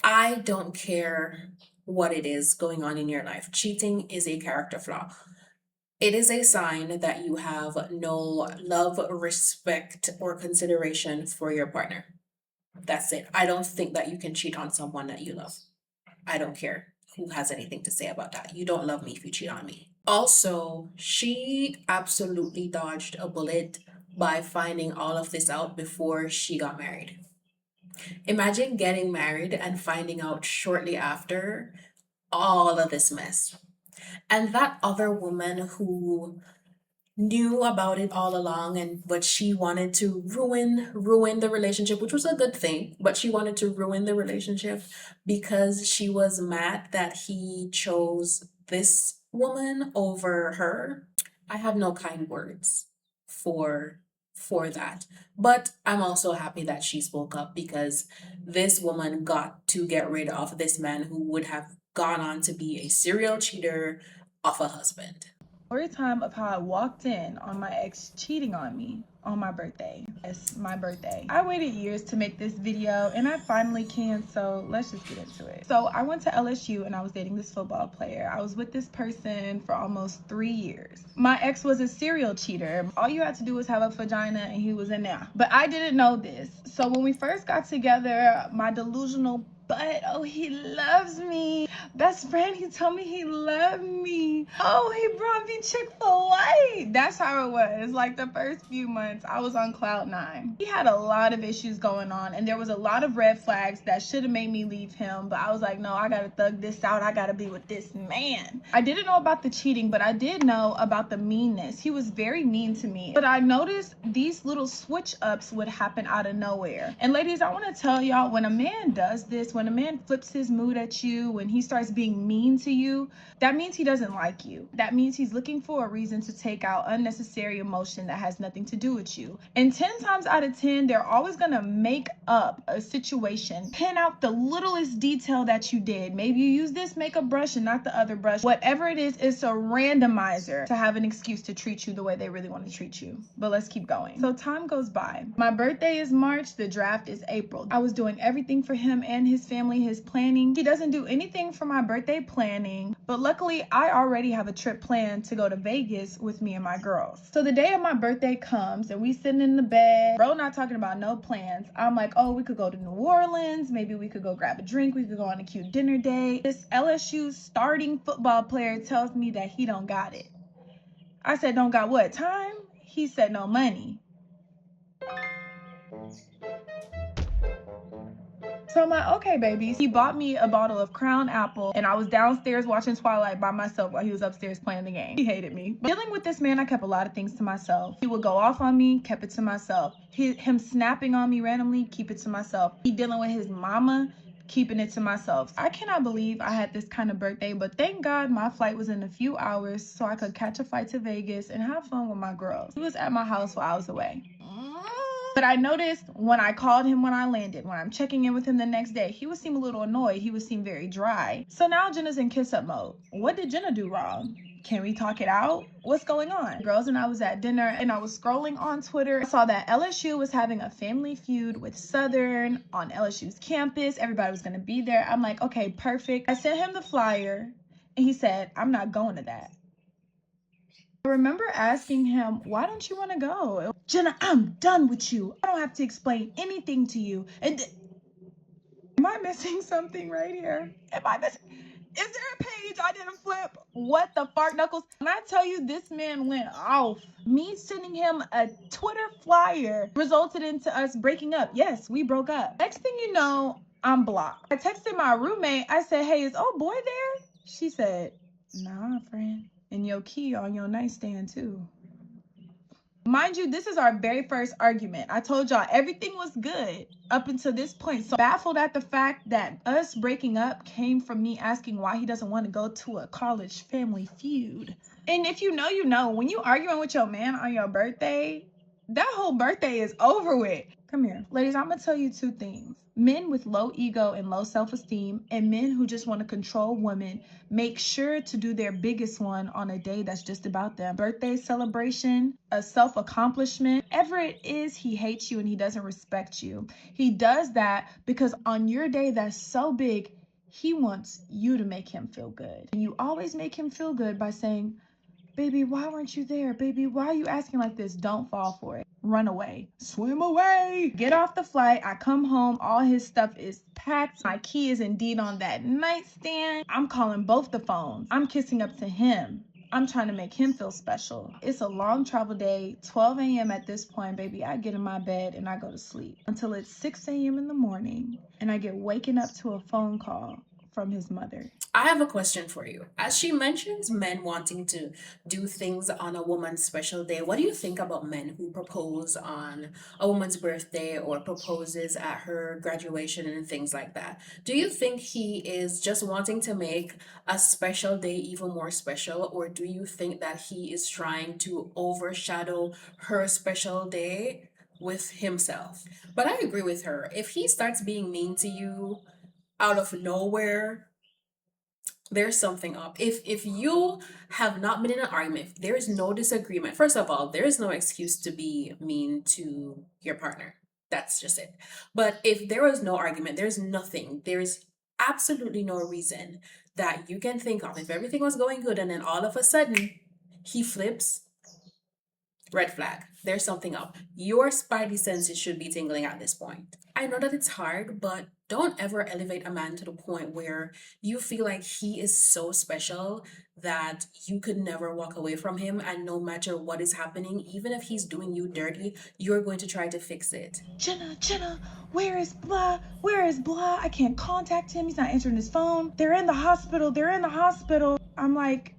I don't care what it is going on in your life. Cheating is a character flaw. It is a sign that you have no love, respect, or consideration for your partner. That's it. I don't think that you can cheat on someone that you love. I don't care who has anything to say about that. You don't love me if you cheat on me. Also, she absolutely dodged a bullet by finding all of this out before she got married. Imagine getting married and finding out shortly after all of this mess. And that other woman who knew about it all along, and but she wanted to ruin the relationship, which was a good thing, but she wanted to ruin the relationship because she was mad that he chose this woman over her. I have no kind words for that. But I'm also happy that she spoke up, because this woman got to get rid of this man who would have gone on to be a serial cheater of a husband. Story time of how I walked in on my ex cheating on me on my birthday. Yes, my birthday. I waited years to make this video and I finally can, so let's just get into it. So I went to LSU and I was dating this football player. I was with this person for almost 3 years. My ex was a serial cheater. All you had to do was have a vagina and he was in there. But I didn't know this. So when we first got together, my delusional but oh, he loves me. Best friend, he told me he loved me. Oh, he brought me Chick-fil-A. That's how it was. Like the first few months, I was on cloud 9. He had a lot of issues going on, and there was a lot of red flags that should have made me leave him. But I was like, no, I gotta thug this out. I gotta be with this man. I didn't know about the cheating, but I did know about the meanness. He was very mean to me. But I noticed these little switch ups would happen out of nowhere. And ladies, I want to tell y'all, when a man does this, when a man flips his mood at you, when he starts being mean to you, that means he doesn't like you. That means he's looking for a reason to take out unnecessary emotion that has nothing to do with you. And 10 times out of 10, they're always gonna make up a situation, pin out the littlest detail that you did. Maybe you use this makeup brush and not the other brush. Whatever it is, it's a randomizer to have an excuse to treat you the way they really want to treat you. But let's keep going. So time goes by. My birthday is March, the draft is April. I was doing everything for him and his family, his planning. He doesn't do anything for my birthday planning, but luckily I already have a trip planned to go to Vegas with me and my girls. So the day of my birthday comes and we sitting in the bed, bro not talking about no plans. I'm like, oh, we could go to New Orleans, maybe we could go grab a drink, we could go on a cute dinner date. This LSU starting football player tells me that he don't got it. I said, don't got what, time? He said, no money. So I'm like, okay, baby. He bought me a bottle of Crown Apple, and I was downstairs watching Twilight by myself while he was upstairs playing the game. He hated me. But dealing with this man, I kept a lot of things to myself. He would go off on me, kept it to myself. Him snapping on me randomly, keep it to myself. He dealing with his mama, keeping it to myself. I cannot believe I had this kind of birthday, but thank God my flight was in a few hours so I could catch a flight to Vegas and have fun with my girls. He was at my house while I was away. But I noticed when I called him when I landed, when I'm checking in with him the next day, he would seem a little annoyed. He would seem very dry. So now Jenna's in kiss up mode. What did Jenna do wrong? Can we talk it out? What's going on? Girls and I was at dinner and I was scrolling on Twitter. I saw that LSU was having a family feud with Southern on LSU's campus. Everybody was gonna be there. I'm like, okay, perfect. I sent him the flyer and he said, I'm not going to that. I remember asking him, why don't you want to go? Jenna, I'm done with you. I don't have to explain anything to you. And am I missing something right here? Am I missing? Is there a page I didn't flip? What the fart knuckles? When I tell you this man went off, me sending him a Twitter flyer resulted into us breaking up. Yes, we broke up. Next thing you know, I'm blocked. I texted my roommate. I said, hey, is old boy there? She said, nah, friend. And your key on your nightstand too. Mind you, this is our very first argument. I told y'all everything was good up until this point. So baffled at the fact that us breaking up came from me asking why he doesn't want to go to a college family feud. And if you know, you know, when you arguing with your man on your birthday, that whole birthday is over with. Come here. Ladies, I'm going to tell you two things. Men with low ego and low self-esteem and men who just want to control women make sure to do their biggest one on a day that's just about them. Birthday celebration, a self-accomplishment, whatever it is, he hates you and he doesn't respect you. He does that because on your day that's so big, he wants you to make him feel good. And you always make him feel good by saying, baby, why weren't you there? Baby, why are you asking like this? Don't fall for it. Run away. Swim away. Get off the flight. I come home. All his stuff is packed. My key is indeed on that nightstand. I'm calling both the phones. I'm kissing up to him. I'm trying to make him feel special. It's a long travel day, 12 a.m. at this point, baby. I get in my bed and I go to sleep until it's 6 a.m. in the morning and I get waken up to a phone call from his mother. I have a question for you. As she mentions men wanting to do things on a woman's special day, what do you think about men who propose on a woman's birthday or proposes at her graduation and things like that? Do you think he is just wanting to make a special day even more special, or do you think that he is trying to overshadow her special day with himself? But I agree with her. If he starts being mean to you out of nowhere, there's something up. If you have not been in an argument, if there is no disagreement, first of all, there is no excuse to be mean to your partner. That's just it. But if there was no argument, there's nothing, there's absolutely no reason that you can think of. If everything was going good and then all of a sudden he flips, red flag. There's something up. Your spidey senses should be tingling at this point. I know that it's hard, but don't ever elevate a man to the point where you feel like he is so special that you could never walk away from him. And no matter what is happening, even if he's doing you dirty, you're going to try to fix it. Jenna, where is blah? Where is blah? I can't contact him. He's not answering his phone. They're in the hospital. I'm like,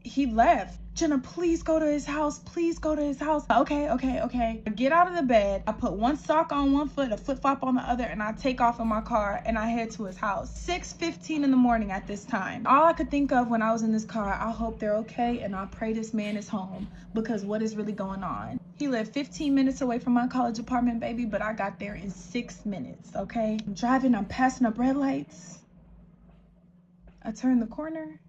he left. Jenna, please go to his house. Okay. I get out of the bed. I put one sock on one foot, a flip flop on the other, and I take off in my car and I head to his house. 6:15 in the morning at this time. All I could think of when I was in this car, I hope they're okay and I pray this man is home, because what is really going on? He lived 15 minutes away from my college apartment, baby, but I got there in 6 minutes, okay? I'm driving, I'm passing up red lights. I turn the corner.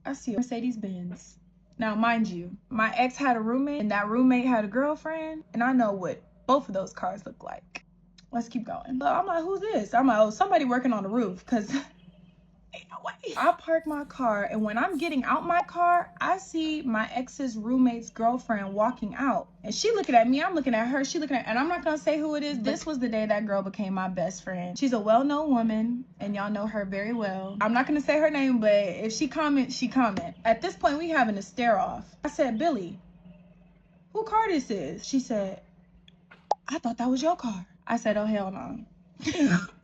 I see a Mercedes Benz. Now, mind you, my ex had a roommate and that roommate had a girlfriend, and I know what both of those cars look like. Let's keep going. I'm like, who's this? I'm like, oh, somebody working on the roof, because ain't no way. I park my car, and when I'm getting out my car, I see my ex's roommate's girlfriend walking out. And she looking at me, I'm looking at her, she looking at, and I'm not gonna say who it is. This was the day that girl became my best friend. She's a well-known woman, and y'all know her very well. I'm not gonna say her name, but if she comment, she comment. At this point, we having a stare off. I said, Billy, who car this is? She said, I thought that was your car. I said, oh, hell no.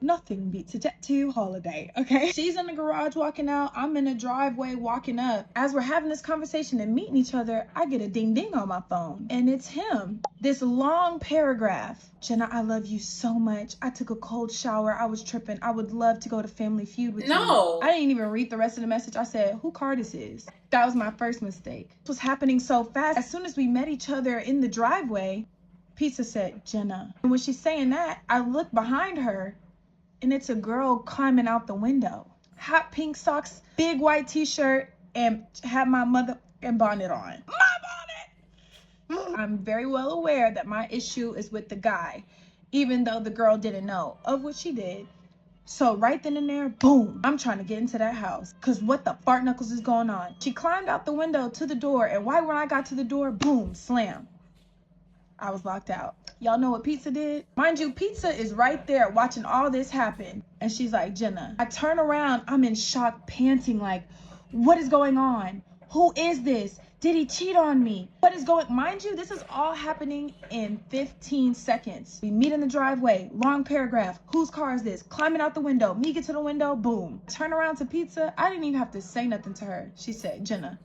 Nothing beats a Jet2 holiday, okay? She's in the garage walking out. I'm in the driveway walking up. As we're having this conversation and meeting each other, I get a ding ding on my phone, and it's him. This long paragraph. Jenna, I love you so much. I took a cold shower. I was tripping. I would love to go to Family Feud with you. No. I didn't even read the rest of the message. I said, who car this is? That was my first mistake. It was happening so fast. As soon as we met each other in the driveway, Pizza said, Jenna. And when she's saying that, I look behind her, and it's a girl climbing out the window. Hot pink socks, big white t-shirt, and had my mother and bonnet on. My bonnet! I'm very well aware that my issue is with the guy, even though the girl didn't know, of what she did. So right then and there, boom, I'm trying to get into that house, because what the fart knuckles is going on? She climbed out the window to the door, and right when I got to the door, boom, slam. I was locked out. Y'all know what Pizza did? Mind you, Pizza is right there watching all this happen. And she's like, Jenna. I turn around, I'm in shock, panting like, what is going on? Who is this? Did he cheat on me? What is going, mind you, this is all happening in 15 seconds. We meet in the driveway, long paragraph. Whose car is this? Climbing out the window. Me get to the window, boom. Turn around to Pizza. I didn't even have to say nothing to her. She said, Jenna.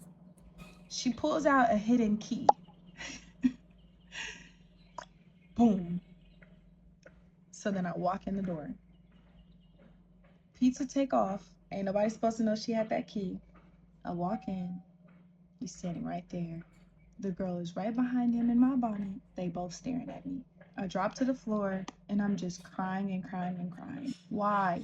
She pulls out a hidden key. Boom. So then I walk in the door. Pizza take off. Ain't nobody supposed to know she had that key. I walk in. He's standing right there. The girl is right behind him in my bonnet. They both staring at me. I drop to the floor, and I'm just crying and crying and crying. Why?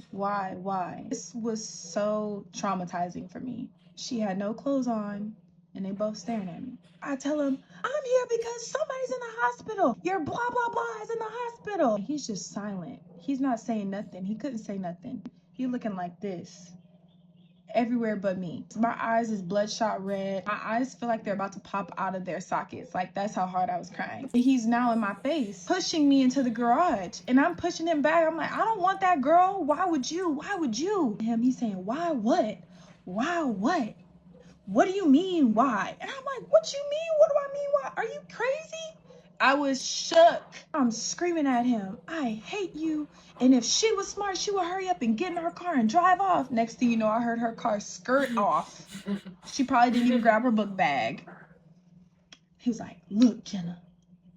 This was so traumatizing for me. She had no clothes on, and they both staring at me. I tell him, I'm here because somebody's in the hospital. Your blah, blah, blah is in the hospital. He's just silent. He's not saying nothing. He couldn't say nothing. He looking like this. Everywhere but me. My eyes is bloodshot red. My eyes feel like they're about to pop out of their sockets. Like, that's how hard I was crying. He's now in my face, pushing me into the garage. And I'm pushing him back. I'm like, I don't want that girl. Why would you? He's saying, why what? What do you mean, why? And I'm like, what you mean? What do I mean, why? Are you crazy? I was shook. I'm screaming at him, I hate you. And if she was smart, she would hurry up and get in her car and drive off. Next thing you know, I heard her car skirt off. She probably didn't even grab her book bag. He was like, look, Jenna,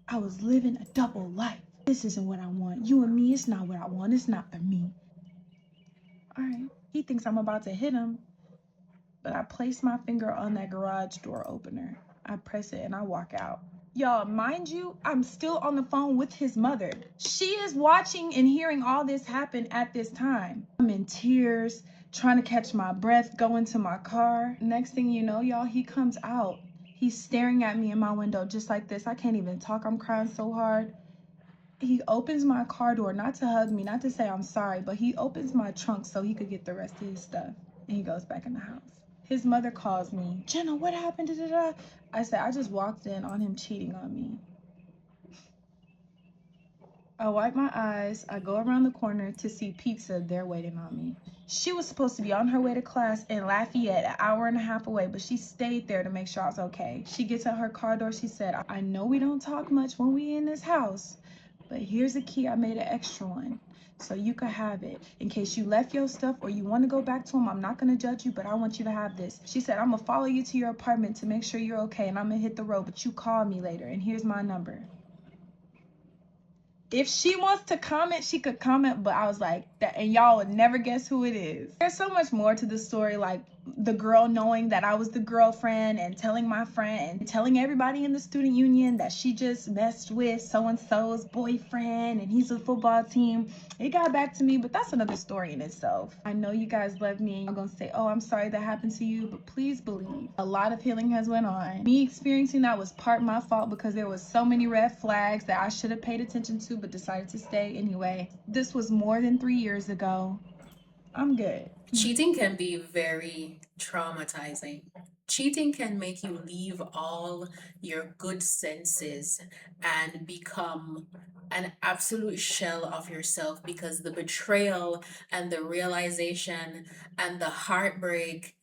I was living a double life. This isn't what I want. You and me, it's not what I want. It's not for me. All right. He thinks I'm about to hit him. But I place my finger on that garage door opener. I press it and I walk out. Y'all, mind you, I'm still on the phone with his mother. She is watching and hearing all this happen at this time. I'm in tears, trying to catch my breath, going to my car. Next thing you know, y'all, he comes out. He's staring at me in my window just like this. I can't even talk. I'm crying so hard. He opens my car door, not to hug me, not to say I'm sorry, but he opens my trunk so he could get the rest of his stuff. And he goes back in the house. His mother calls me, Jenna, what happened? Da-da-da. I said, I just walked in on him cheating on me. I wipe my eyes. I go around the corner to see pizza there waiting on me. She was supposed to be on her way to class in Lafayette, an hour and a half away, but she stayed there to make sure I was okay. She gets at her car door. She said, I know we don't talk much when we in this house, but here's a key. I made an extra one, so you could have it. In case you left your stuff or you want to go back to him, I'm not going to judge you, but I want you to have this. She said, I'm going to follow you to your apartment to make sure you're okay, and I'm going to hit the road, but you call me later, and here's my number. If she wants to comment, she could comment, but I was like, that, and y'all would never guess who it is. There's so much more to the story, like the girl knowing that I was the girlfriend and telling my friend and telling everybody in the student union that she just messed with so-and-so's boyfriend and he's a football team. It got back to me, but that's another story in itself. I know you guys love me and you're gonna say, oh, I'm sorry that happened to you, but please believe a lot of healing has went on. Me experiencing that was part my fault because there was so many red flags that I should have paid attention to but decided to stay anyway. This was more than 3 years ago. I'm good. Cheating can be very traumatizing. Cheating can make you leave all your good senses and become an absolute shell of yourself because the betrayal and the realization and the heartbreak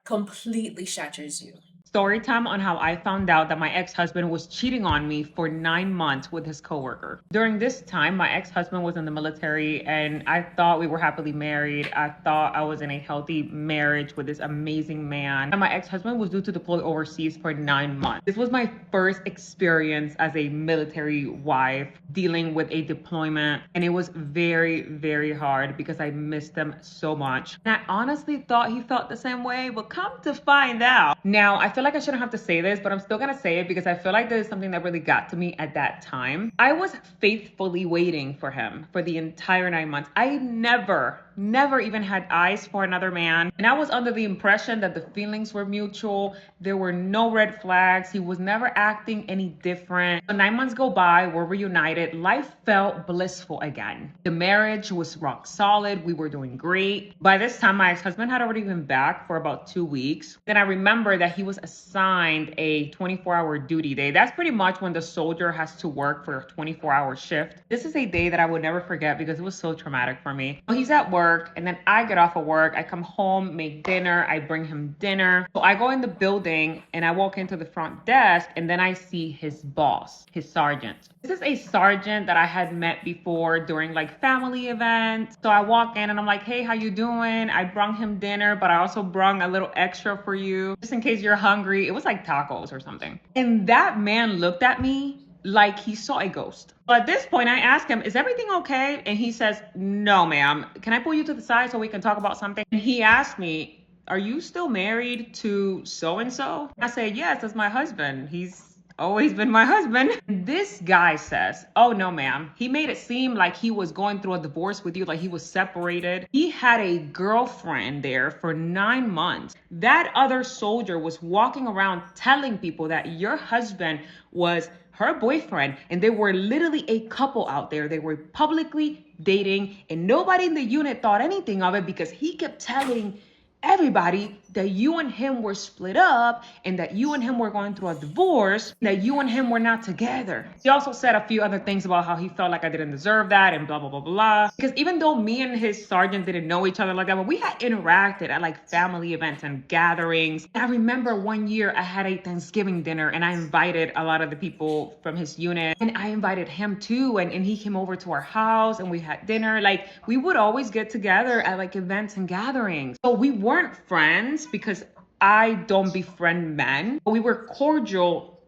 completely shatters you. Story time on how I found out that my ex-husband was cheating on me for 9 months with his coworker. During this time, my ex-husband was in the military and I thought we were happily married. I thought I was in a healthy marriage with this amazing man. And my ex-husband was due to deploy overseas for 9 months. This was my first experience as a military wife dealing with a deployment. And it was very, very hard because I missed him so much. And I honestly thought he felt the same way, but come to find out. Now, I feel like I shouldn't have to say this, but I'm still gonna say it because I feel like this is something that really got to me at that time. I was faithfully waiting for him for the entire 9 months. I never even had eyes for another man. And I was under the impression that the feelings were mutual. There were no red flags. He was never acting any different. So 9 months go by, we're reunited. Life felt blissful again. The marriage was rock solid. We were doing great. By this time, my ex-husband had already been back for about 2 weeks. Then I remember that he was assigned a 24-hour duty day. That's pretty much when the soldier has to work for a 24-hour shift. This is a day that I would never forget because it was so traumatic for me. He's at work and then I get off of work. I come home, make dinner. I bring him dinner. So I go in the building and I walk into the front desk and then I see his boss, his sergeant. This is a sergeant that I had met before during like family events. So I walk in and I'm like, hey, how you doing? I brung him dinner, but I also brung a little extra for you just in case you're hungry. It was like tacos or something. And that man looked at me like he saw a ghost. So at this point, I asked him, is everything okay? And he says, no, ma'am. Can I pull you to the side so we can talk about something? And he asked me, are you still married to so-and-so? I said, yes, that's my husband. He's always been my husband. This guy says, oh no, ma'am. He made it seem like he was going through a divorce with you, like he was separated. He had a girlfriend there for 9 months. That other soldier was walking around telling people that your husband was her boyfriend and they were literally a couple out there. They were publicly dating and nobody in the unit thought anything of it because he kept telling everybody that you and him were split up and that you and him were going through a divorce, that you and him were not together. He also said a few other things about how he felt like I didn't deserve that and blah, blah, blah, blah. Because even though me and his sergeant didn't know each other like that, but we had interacted at like family events and gatherings. I remember one year I had a Thanksgiving dinner and I invited a lot of the people from his unit and I invited him too. And he came over to our house and we had dinner. Like we would always get together at like events and gatherings. So we weren't friends because I don't befriend men, but we were cordial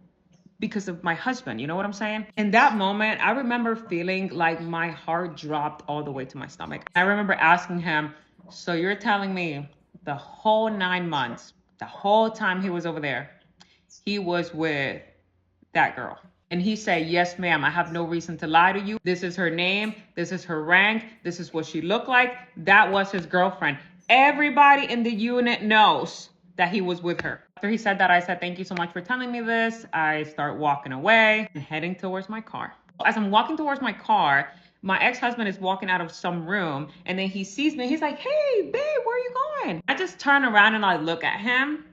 because of my husband. You know what I'm saying? In that moment, I remember feeling like my heart dropped all the way to my stomach. I remember asking him, so you're telling me the whole 9 months, the whole time he was over there, he was with that girl? And he said, yes, ma'am, I have no reason to lie to you. This is her name. This is her rank. This is what she looked like. That was his girlfriend. Everybody in the unit knows that he was with her. After he said that, I said, thank you so much for telling me this. I start walking away and heading towards my car. As I'm walking towards my car, my ex-husband is walking out of some room and then he sees me. He's like, hey, babe, where are you going? I just turn around and I look at him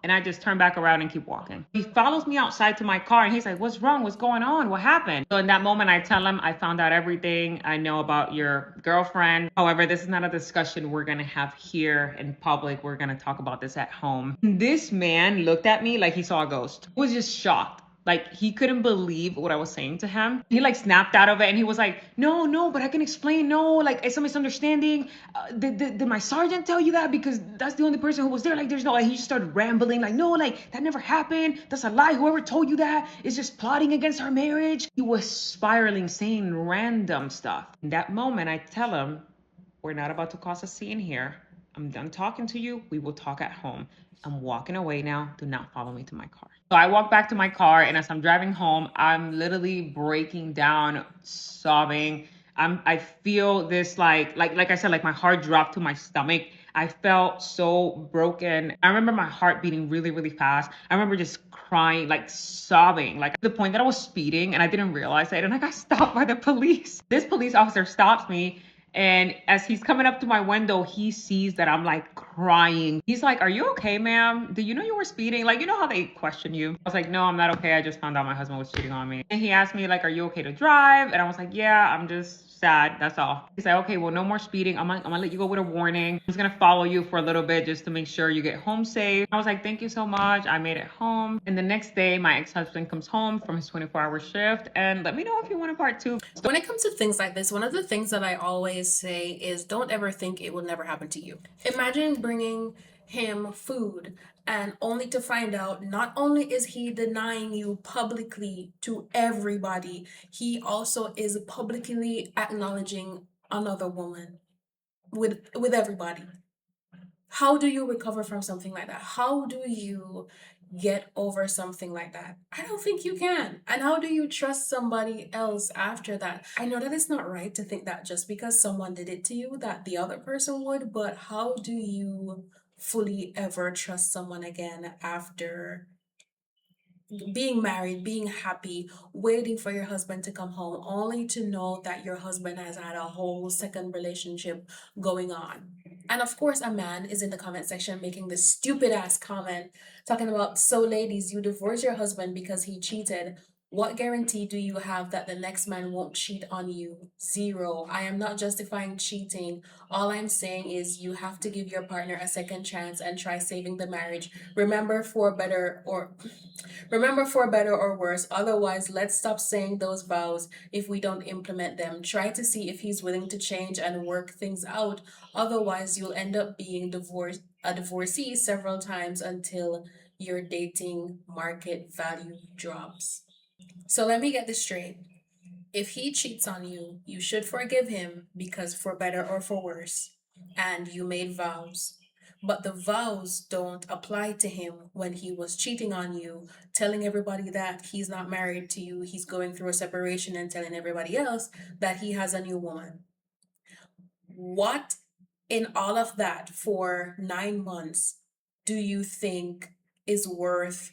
and I just turn back around and keep walking. He follows me outside to my car and he's like, what's wrong? What's going on? What happened? So in that moment, I tell him, I found out everything I know about your girlfriend. However, this is not a discussion we're gonna have here in public. We're gonna talk about this at home. This man looked at me like he saw a ghost. He was just shocked. Like he couldn't believe what I was saying to him. He like snapped out of it and he was like, no, but I can explain. No, like it's a misunderstanding. Did my sergeant tell you that? Because that's the only person who was there. Like there's no, like he just started rambling like, no, like that never happened. That's a lie. Whoever told you that is just plotting against our marriage. He was spiraling, saying random stuff. In that moment, I tell him, we're not about to cause a scene here. I'm done talking to you. We will talk at home. I'm walking away now. Do not follow me to my car. So I walk back to my car, and as I'm driving home, I'm literally breaking down, sobbing. I feel this like I said, like my heart dropped to my stomach. I felt so broken. I remember my heart beating really, really fast. I remember just crying, like sobbing, like to the point that I was speeding and I didn't realize it. And I got stopped by the police. This police officer stops me. And as he's coming up to my window, he sees that I'm like crying. He's like, are you okay, ma'am? Do you know you were speeding? Like, you know how they question you? I was like, no, I'm not okay. I just found out my husband was cheating on me. And he asked me, like, are you okay to drive? And I was like, yeah, I'm just sad. That's all. He's like, okay, well, no more speeding. I'm gonna let you go with a warning. I'm just gonna follow you for a little bit just to make sure you get home safe. I was like, thank you so much. I made it home. And the next day, my ex-husband comes home from his 24-hour shift. And let me know if you want a part two. When it comes to things like this, one of the things that I always say is don't ever think it will never happen to you. Imagine bringing him food and only to find out not only is he denying you publicly to everybody, he also is publicly acknowledging another woman with everybody. How do you recover from something like that? How do you get over something like that? I don't think you can. And how do you trust somebody else after that? I know that it's not right to think that just because someone did it to you that the other person would, but how do you fully ever trust someone again after being married, being happy, waiting for your husband to come home, only to know that your husband has had a whole second relationship going on? And of course, a man is in the comment section making this stupid ass comment talking about, so ladies, you divorce your husband because he cheated. What guarantee do you have that the next man won't cheat on you? Zero. I am not justifying cheating. All I'm saying is you have to give your partner a second chance and try saving the marriage. Remember for better or worse. Otherwise, let's stop saying those vows if we don't implement them. Try to see if he's willing to change and work things out. Otherwise, you'll end up being a divorcee several times until your dating market value drops. So let me get this straight. If he cheats on you, you should forgive him because for better or for worse, and you made vows. But the vows don't apply to him when he was cheating on you, telling everybody that he's not married to you, he's going through a separation, and telling everybody else that he has a new woman. What in all of that for 9 months do you think is worth,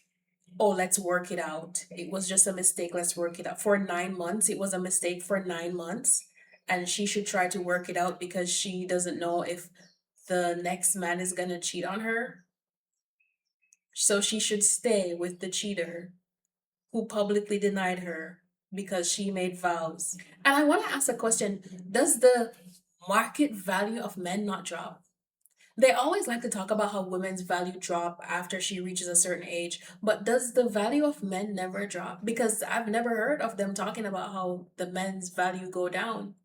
oh, let's work it out? It was just a mistake. Let's work it out. For 9 months, it was a mistake for 9 months. And she should try to work it out because she doesn't know if the next man is gonna cheat on her, so she should stay with the cheater who publicly denied her because she made vows. And I want to ask a question. Does the market value of men not drop? They always like to talk about how women's value drop after she reaches a certain age, but does the value of men never drop? Because I've never heard of them talking about how the men's value go down.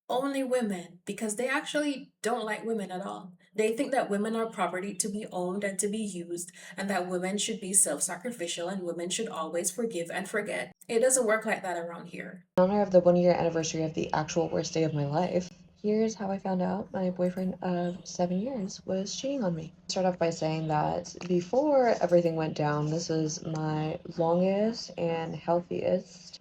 Only women, because they actually don't like women at all. They think that women are property to be owned and to be used, and that women should be self sacrificial and women should always forgive and forget. It doesn't work like that around here. In honor of the 1 year anniversary of the actual worst day of my life, here's how I found out my boyfriend of 7 years was cheating on me. I'll start off by saying that before everything went down, this was my longest and healthiest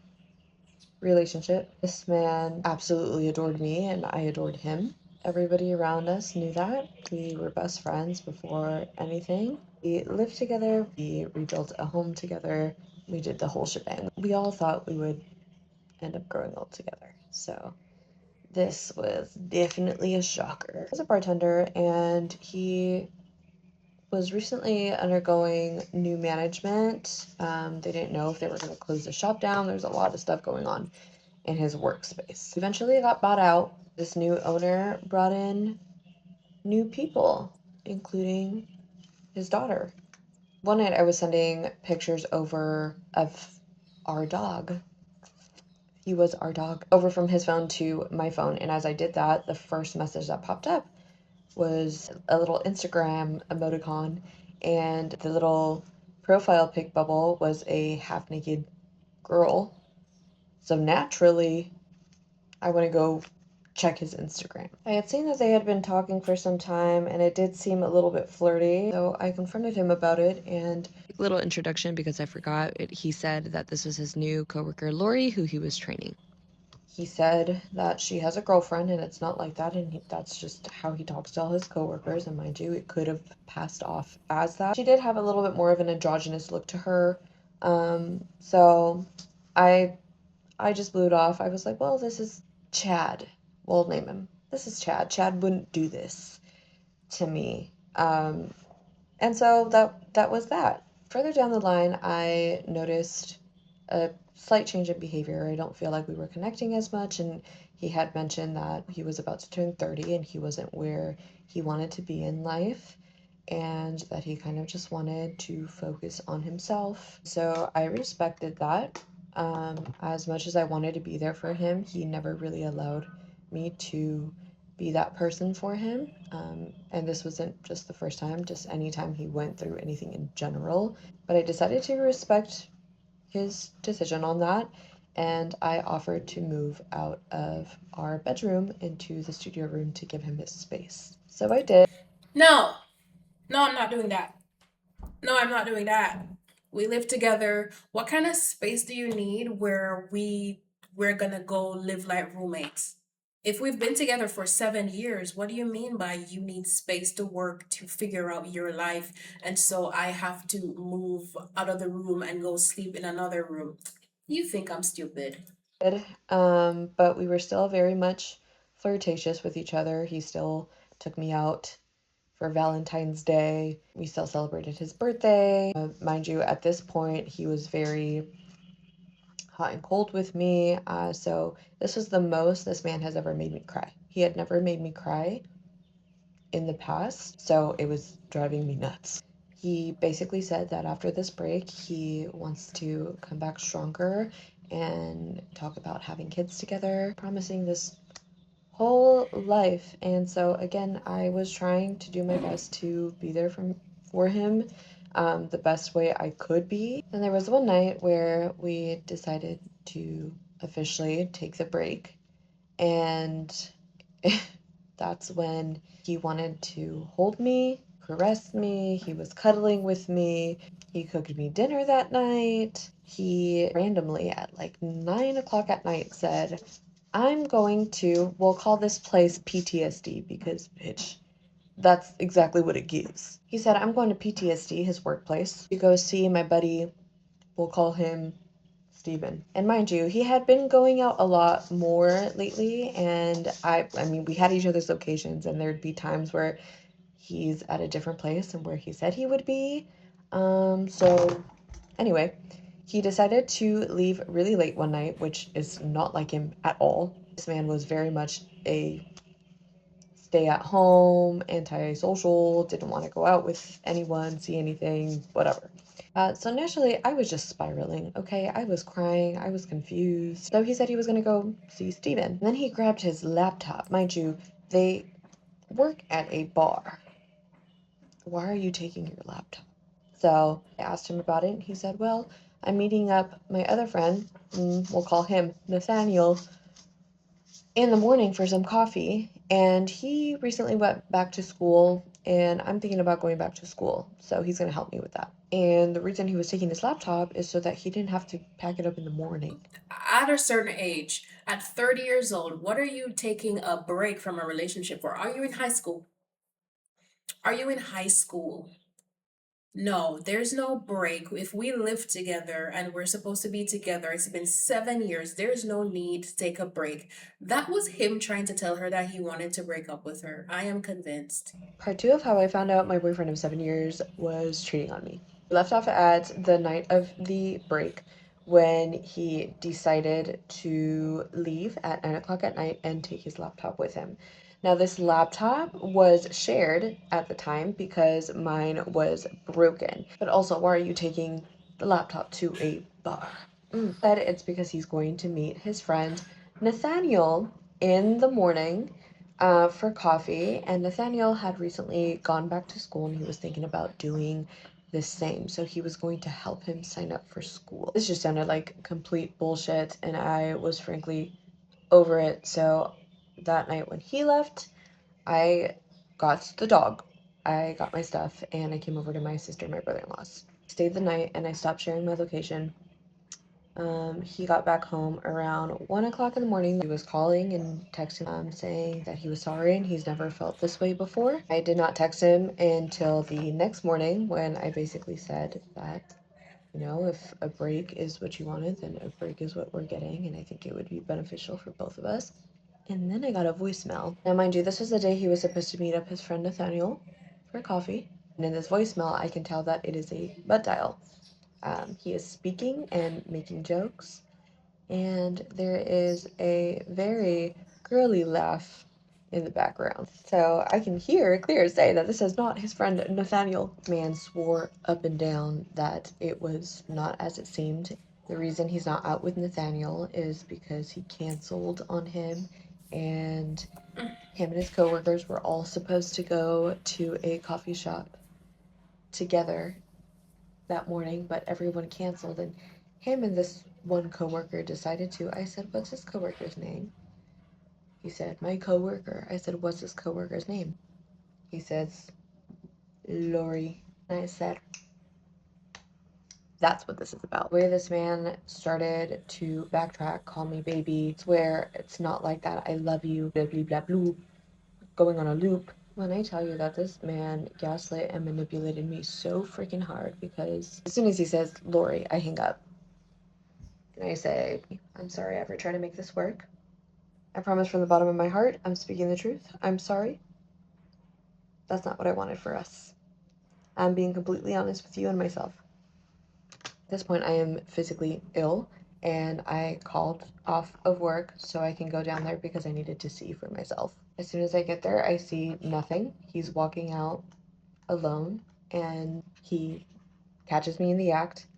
relationship. This man absolutely adored me and I adored him. Everybody around us knew that. We were best friends before anything. We lived together, we rebuilt a home together, we did the whole shebang. We all thought we would end up growing old together. So this was definitely a shocker. I was a bartender and he was recently undergoing new management. They didn't know if they were going to close the shop down. There's a lot of stuff going on in his workspace. Eventually, it got bought out. This new owner brought in new people, including his daughter. One night, I was sending pictures over of our dog. He was our dog, over from his phone to my phone. And as I did that, the first message that popped up was a little Instagram emoticon, and the little profile pic bubble was a half naked girl. So naturally, I want to go check his Instagram. I had seen that they had been talking for some time and it did seem a little bit flirty, so I confronted him about it. And little introduction, because I forgot it, he said that this was his new coworker Lori, who he was training. He said that she has a girlfriend and it's not like that, and that's just how he talks to all his coworkers. And mind you, it could have passed off as that. She did have a little bit more of an androgynous look to her, so I just blew it off. I was like, well, this is Chad. We'll name him. This is Chad. Chad wouldn't do this to me. And so that was that. Further down the line, I noticed a slight change in behavior. I don't feel like we were connecting as much, and he had mentioned that he was about to turn 30 and he wasn't where he wanted to be in life, and that he kind of just wanted to focus on himself. So I respected that. As much as I wanted to be there for him, he never really allowed me to be that person for him. And this wasn't just the first time, just anytime he went through anything in general. But I decided to respect his decision on that, and I offered to move out of our bedroom into the studio room to give him his space. So I did. No, no, I'm not doing that. No, I'm not doing that. We live together. What kind of space do you need where we're gonna go live like roommates? If we've been together for 7 years, what do you mean by you need space to work to figure out your life, and so I have to move out of the room and go sleep in another room? You think I'm stupid. But we were still very much flirtatious with each other. He still took me out for Valentine's Day. We still celebrated his birthday. Mind you, at this point, he was very hot and cold with me. So this was the most this man has ever made me cry. He had never made me cry in the past, so it was driving me nuts. He basically said that after this break, he wants to come back stronger and talk about having kids together, promising this whole life. And so again, I was trying to do my best to be there for him, the best way I could be. And there was one night where we decided to officially take the break, and that's when he wanted to hold me, caress me. He was cuddling with me. He cooked me dinner that night. He randomly at like 9 o'clock at night said, I'm going to, we'll call this place PTSD because, bitch, that's exactly what it gives. He said, I'm going to PTSD, his workplace, to go see my buddy, we'll call him Steven. And mind you, he had been going out a lot more lately, and I mean, we had each other's locations, and there'd be times where he's at a different place than where he said he would be. So anyway, he decided to leave really late one night, which is not like him at all. This man was very much a stay at home, antisocial, didn't want to go out with anyone, see anything, whatever. So initially, I was just spiraling, okay? I was crying, I was confused. So he said he was gonna go see Steven. And then he grabbed his laptop. Mind you, they work at a bar. Why are you taking your laptop? So I asked him about it, and he said, well, I'm meeting up my other friend, we'll call him Nathaniel, in the morning for some coffee, and he recently went back to school, and I'm thinking about going back to school, so he's going to help me with that. And the reason he was taking his laptop is so that he didn't have to pack it up in the morning. At a certain age, at 30 years old, what are you taking a break from a relationship for? Are you in high school? Are you in high school? No, there's no break. If we live together and we're supposed to be together, it's been 7 years, there's no need to take a break. That was him trying to tell her that he wanted to break up with her. I am convinced. Part 2 of how I found out my boyfriend of 7 years was cheating on me. We left off at the night of the break when he decided to leave at 9 o'clock at night and take his laptop with him. Now, this laptop was shared at the time because mine was broken. But also, why are you taking the laptop to a bar? But it's because he's going to meet his friend Nathaniel in the morning for coffee. And Nathaniel had recently gone back to school, and he was thinking about doing the same. So he was going to help him sign up for school. This just sounded like complete bullshit, and I was frankly over it. So that night when he left, I got the dog. I got my stuff, and I came over to my sister and my brother-in-law's. Stayed the night, and I stopped sharing my location. He got back home around 1 o'clock in the morning. He was calling and texting saying that he was sorry and he's never felt this way before. I did not text him until the next morning when I basically said that, you know, if a break is what you wanted, then a break is what we're getting, and I think it would be beneficial for both of us. And then I got a voicemail. Now, mind you, this was the day he was supposed to meet up his friend Nathaniel for coffee. And in this voicemail, I can tell that it is a butt dial. He is speaking and making jokes, and there is a very girly laugh in the background. So I can hear clear as day that this is not his friend Nathaniel. Man swore up and down that it was not as it seemed. The reason he's not out with Nathaniel is because he canceled on him, and him and his coworkers were all supposed to go to a coffee shop together that morning, but everyone canceled, and him and this one coworker decided to. I said, what's his coworker's name? He said, my coworker. I said, what's his coworker's name? He says, Lori. And I said, that's what this is about. The way this man started to backtrack, call me baby, swear it's not like that, I love you, blah blah blah blah, going on a loop. When I tell you that this man gaslit and manipulated me so freaking hard, because as soon as he says Lori, I hang up. And I say, I'm sorry I ever tried to make this work. I promise from the bottom of my heart, I'm speaking the truth. I'm sorry. That's not what I wanted for us. I'm being completely honest with you and myself. At this point, I am physically ill, and I called off of work so I can go down there because I needed to see for myself. As soon as I get there, I see nothing. He's walking out alone, and he catches me in the act.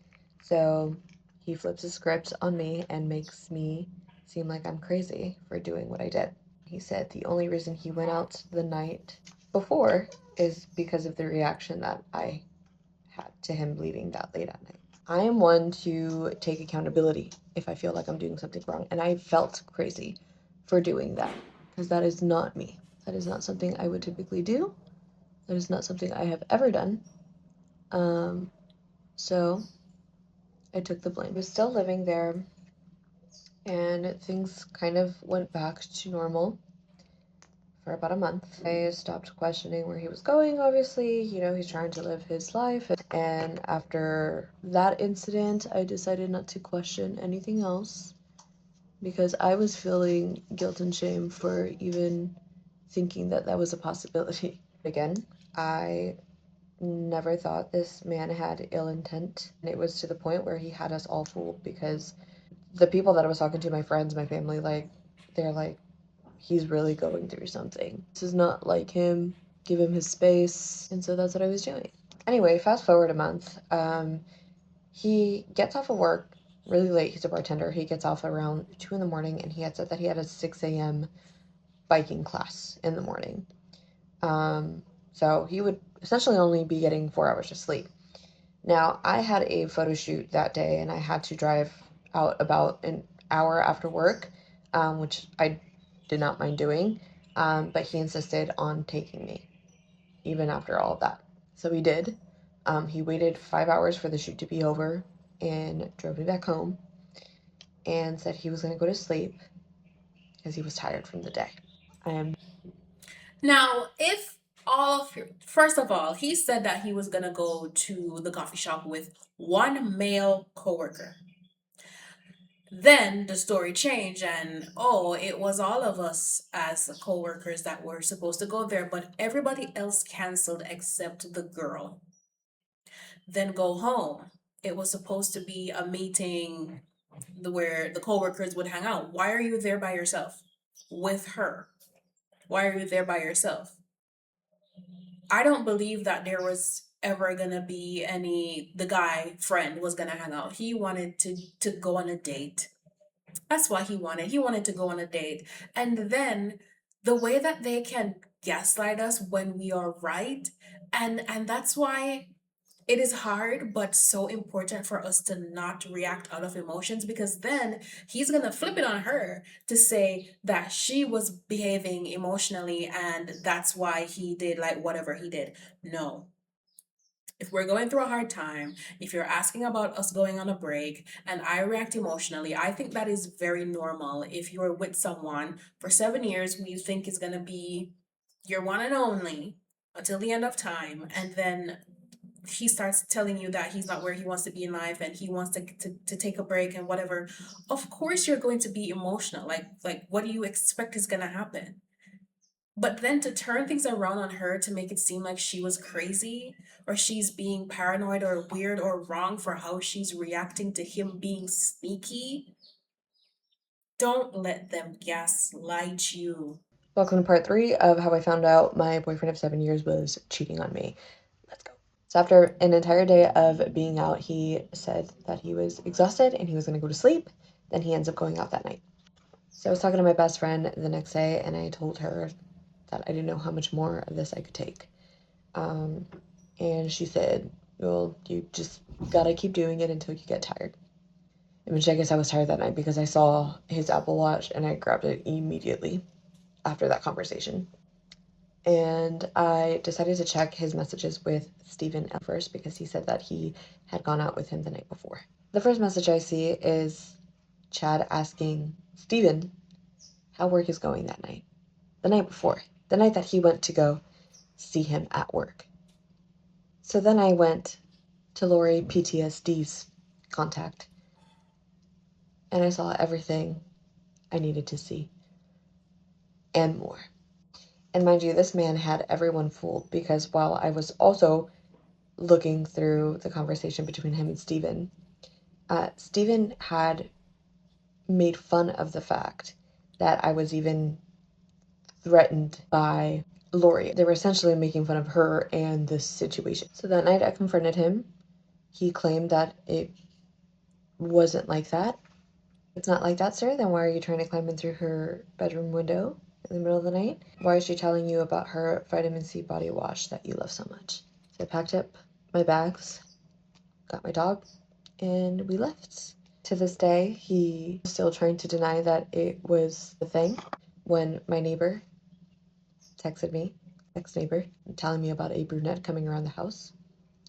So he flips the script on me and makes me seem like I'm crazy for doing what I did. He said the only reason he went out the night before is because of the reaction that I had to him leaving that late at night. I am one to take accountability if I feel like I'm doing something wrong, and I felt crazy for doing that because that is not me. That is not something I would typically do. That is not something I have ever done. So I took the blame. I was still living there, and things kind of went back to normal for about a month. I stopped questioning where he was going, obviously. You know, he's trying to live his life. And after that incident, I decided not to question anything else because I was feeling guilt and shame for even thinking that that was a possibility. Again, I never thought this man had ill intent. And it was to the point where he had us all fooled because the people that I was talking to, my friends, my family, like, they're like, he's really going through something. This is not like him. Give him his space. And so that's what I was doing. Anyway, fast forward a month. He gets off of work really late. He's a bartender. He gets off around 2 in the morning, and he had said that he had a 6 a.m. biking class in the morning. So he would essentially only be getting 4 hours of sleep. Now, I had a photo shoot that day, and I had to drive out about an hour after work, which I did not mind doing, but he insisted on taking me, even after all of that. So he did. He waited 5 hours for the shoot to be over and drove me back home and said he was going to go to sleep because he was tired from the day. Now, if all of your, first of all, he said that he was gonna go to the coffee shop with one male coworker. Then the story changed, and oh, it was all of us as co-workers that were supposed to go there, but everybody else canceled except the girl. Then go home. It was supposed to be a meeting where the co-workers would hang out. Why are you there by yourself with her? Why are you there by yourself? I don't believe that there was ever gonna be any, the guy friend was gonna hang out. He wanted to go on a date. That's what he wanted. He wanted to go on a date. And then the way that they can gaslight us when we are right, and that's why it is hard but so important for us to not react out of emotions, because then he's going to flip it on her to say that she was behaving emotionally and that's why he did like whatever he did. No, if we're going through a hard time, if you're asking about us going on a break and I react emotionally, I think that is very normal. If you're with someone for 7 years who you think is going to be your one and only until the end of time, and then he starts telling you that he's not where he wants to be in life and he wants to take a break and whatever, of course you're going to be emotional. Like what do you expect is going to happen? But then to turn things around on her to make it seem like she was crazy or she's being paranoid or weird or wrong for how she's reacting to him being sneaky, don't let them gaslight you. Welcome to part 3 of how I found out my boyfriend of 7 years was cheating on me. Let's go. So after an entire day of being out, he said that he was exhausted and he was going to go to sleep. Then he ends up going out that night. So I was talking to my best friend the next day, and I told her that I didn't know how much more of this I could take. And she said, well, you just gotta keep doing it until you get tired. Which I guess I was tired that night because I saw his Apple Watch and I grabbed it immediately after that conversation. And I decided to check his messages with Steven at first because he said that he had gone out with him the night before. The first message I see is Chad asking Steven how work is going that night. The night before. The night that he went to go see him at work. So then I went to Lori PTSD's contact and I saw everything I needed to see and more. And mind you, this man had everyone fooled because while I was also looking through the conversation between him and Steven, Steven had made fun of the fact that I was even threatened by Lori. They were essentially making fun of her and this situation. So that night I confronted him. He claimed that it wasn't like that. It's not like that, sir. Then why are you trying to climb in through her bedroom window in the middle of the night? Why is she telling you about her vitamin C body wash that you love so much? So I packed up my bags, got my dog, and we left. To this day, he is still trying to deny that it was the thing. When my neighbor texted me, ex-neighbor, telling me about a brunette coming around the house,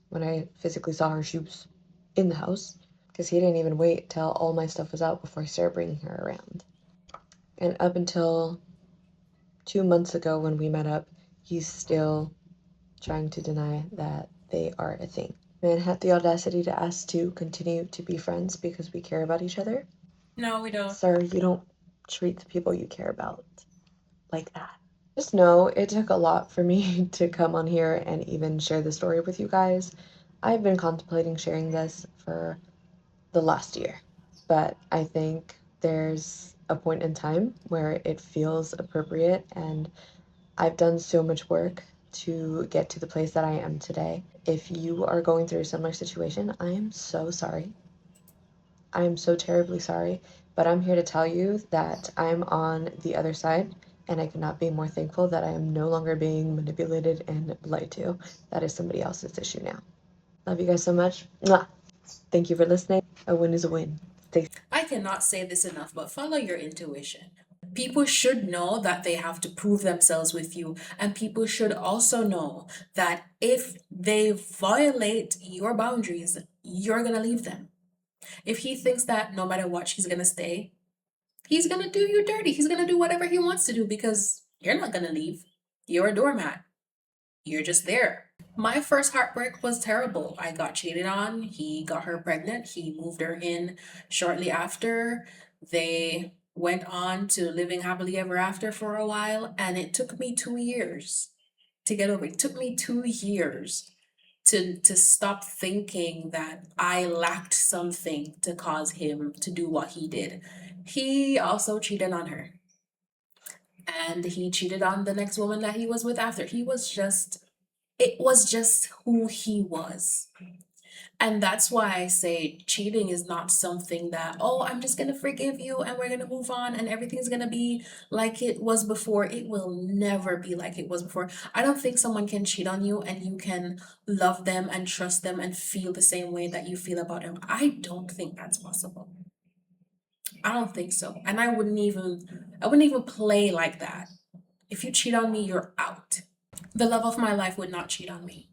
when I physically saw her, she was in the house, because he didn't even wait till all my stuff was out before he started bringing her around. And up until 2 months ago when we met up, he's still trying to deny that they are a thing. Man had the audacity to ask to continue to be friends because we care about each other. No, we don't. Sir, you don't treat the people you care about like that. Just know it took a lot for me to come on here and even share the story with you guys. I've been contemplating sharing this for the last year, but I think there's a point in time where it feels appropriate, and I've done so much work to get to the place that I am today. If you are going through a similar situation, I am so sorry. I am so terribly sorry, but I'm here to tell you that I'm on the other side, and I could not be more thankful that I am no longer being manipulated and lied to. That is somebody else's issue now. Love you guys so much. Mwah. Thank you for listening. A win is a win. Stay I cannot say this enough, but follow your intuition. People should know that they have to prove themselves with you, and people should also know that if they violate your boundaries, you're gonna leave them. If he thinks that no matter what, she's gonna stay, he's gonna do you dirty. He's gonna do whatever he wants to do because you're not gonna leave. You're a doormat. You're just there. My first heartbreak was terrible. I got cheated on. He got her pregnant. He moved her in shortly after. They went on to living happily ever after for a while, and it took me 2 years to get over it. It took me 2 years to stop thinking that I lacked something to cause him to do what he did. He also cheated on her. And he cheated on the next woman that he was with after. It was just who he was. And that's why I say cheating is not something that, oh, I'm just going to forgive you and we're going to move on and everything's going to be like it was before. It will never be like it was before. I don't think someone can cheat on you and you can love them and trust them and feel the same way that you feel about them. I don't think that's possible. I don't think so. And I wouldn't even play like that. If you cheat on me, you're out. The love of my life would not cheat on me.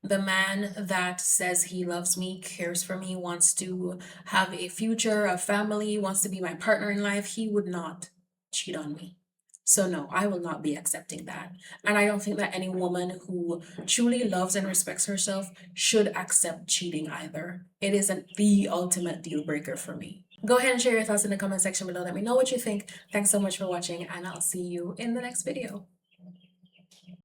The man that says he loves me, cares for me, wants to have a future, a family, wants to be my partner in life, he would not cheat on me. So no, I will not be accepting that. And I don't think that any woman who truly loves and respects herself should accept cheating either. It isn't the ultimate deal breaker for me. Go ahead and share your thoughts in the comment section below. Let me know what you think. Thanks so much for watching, and I'll see you in the next video.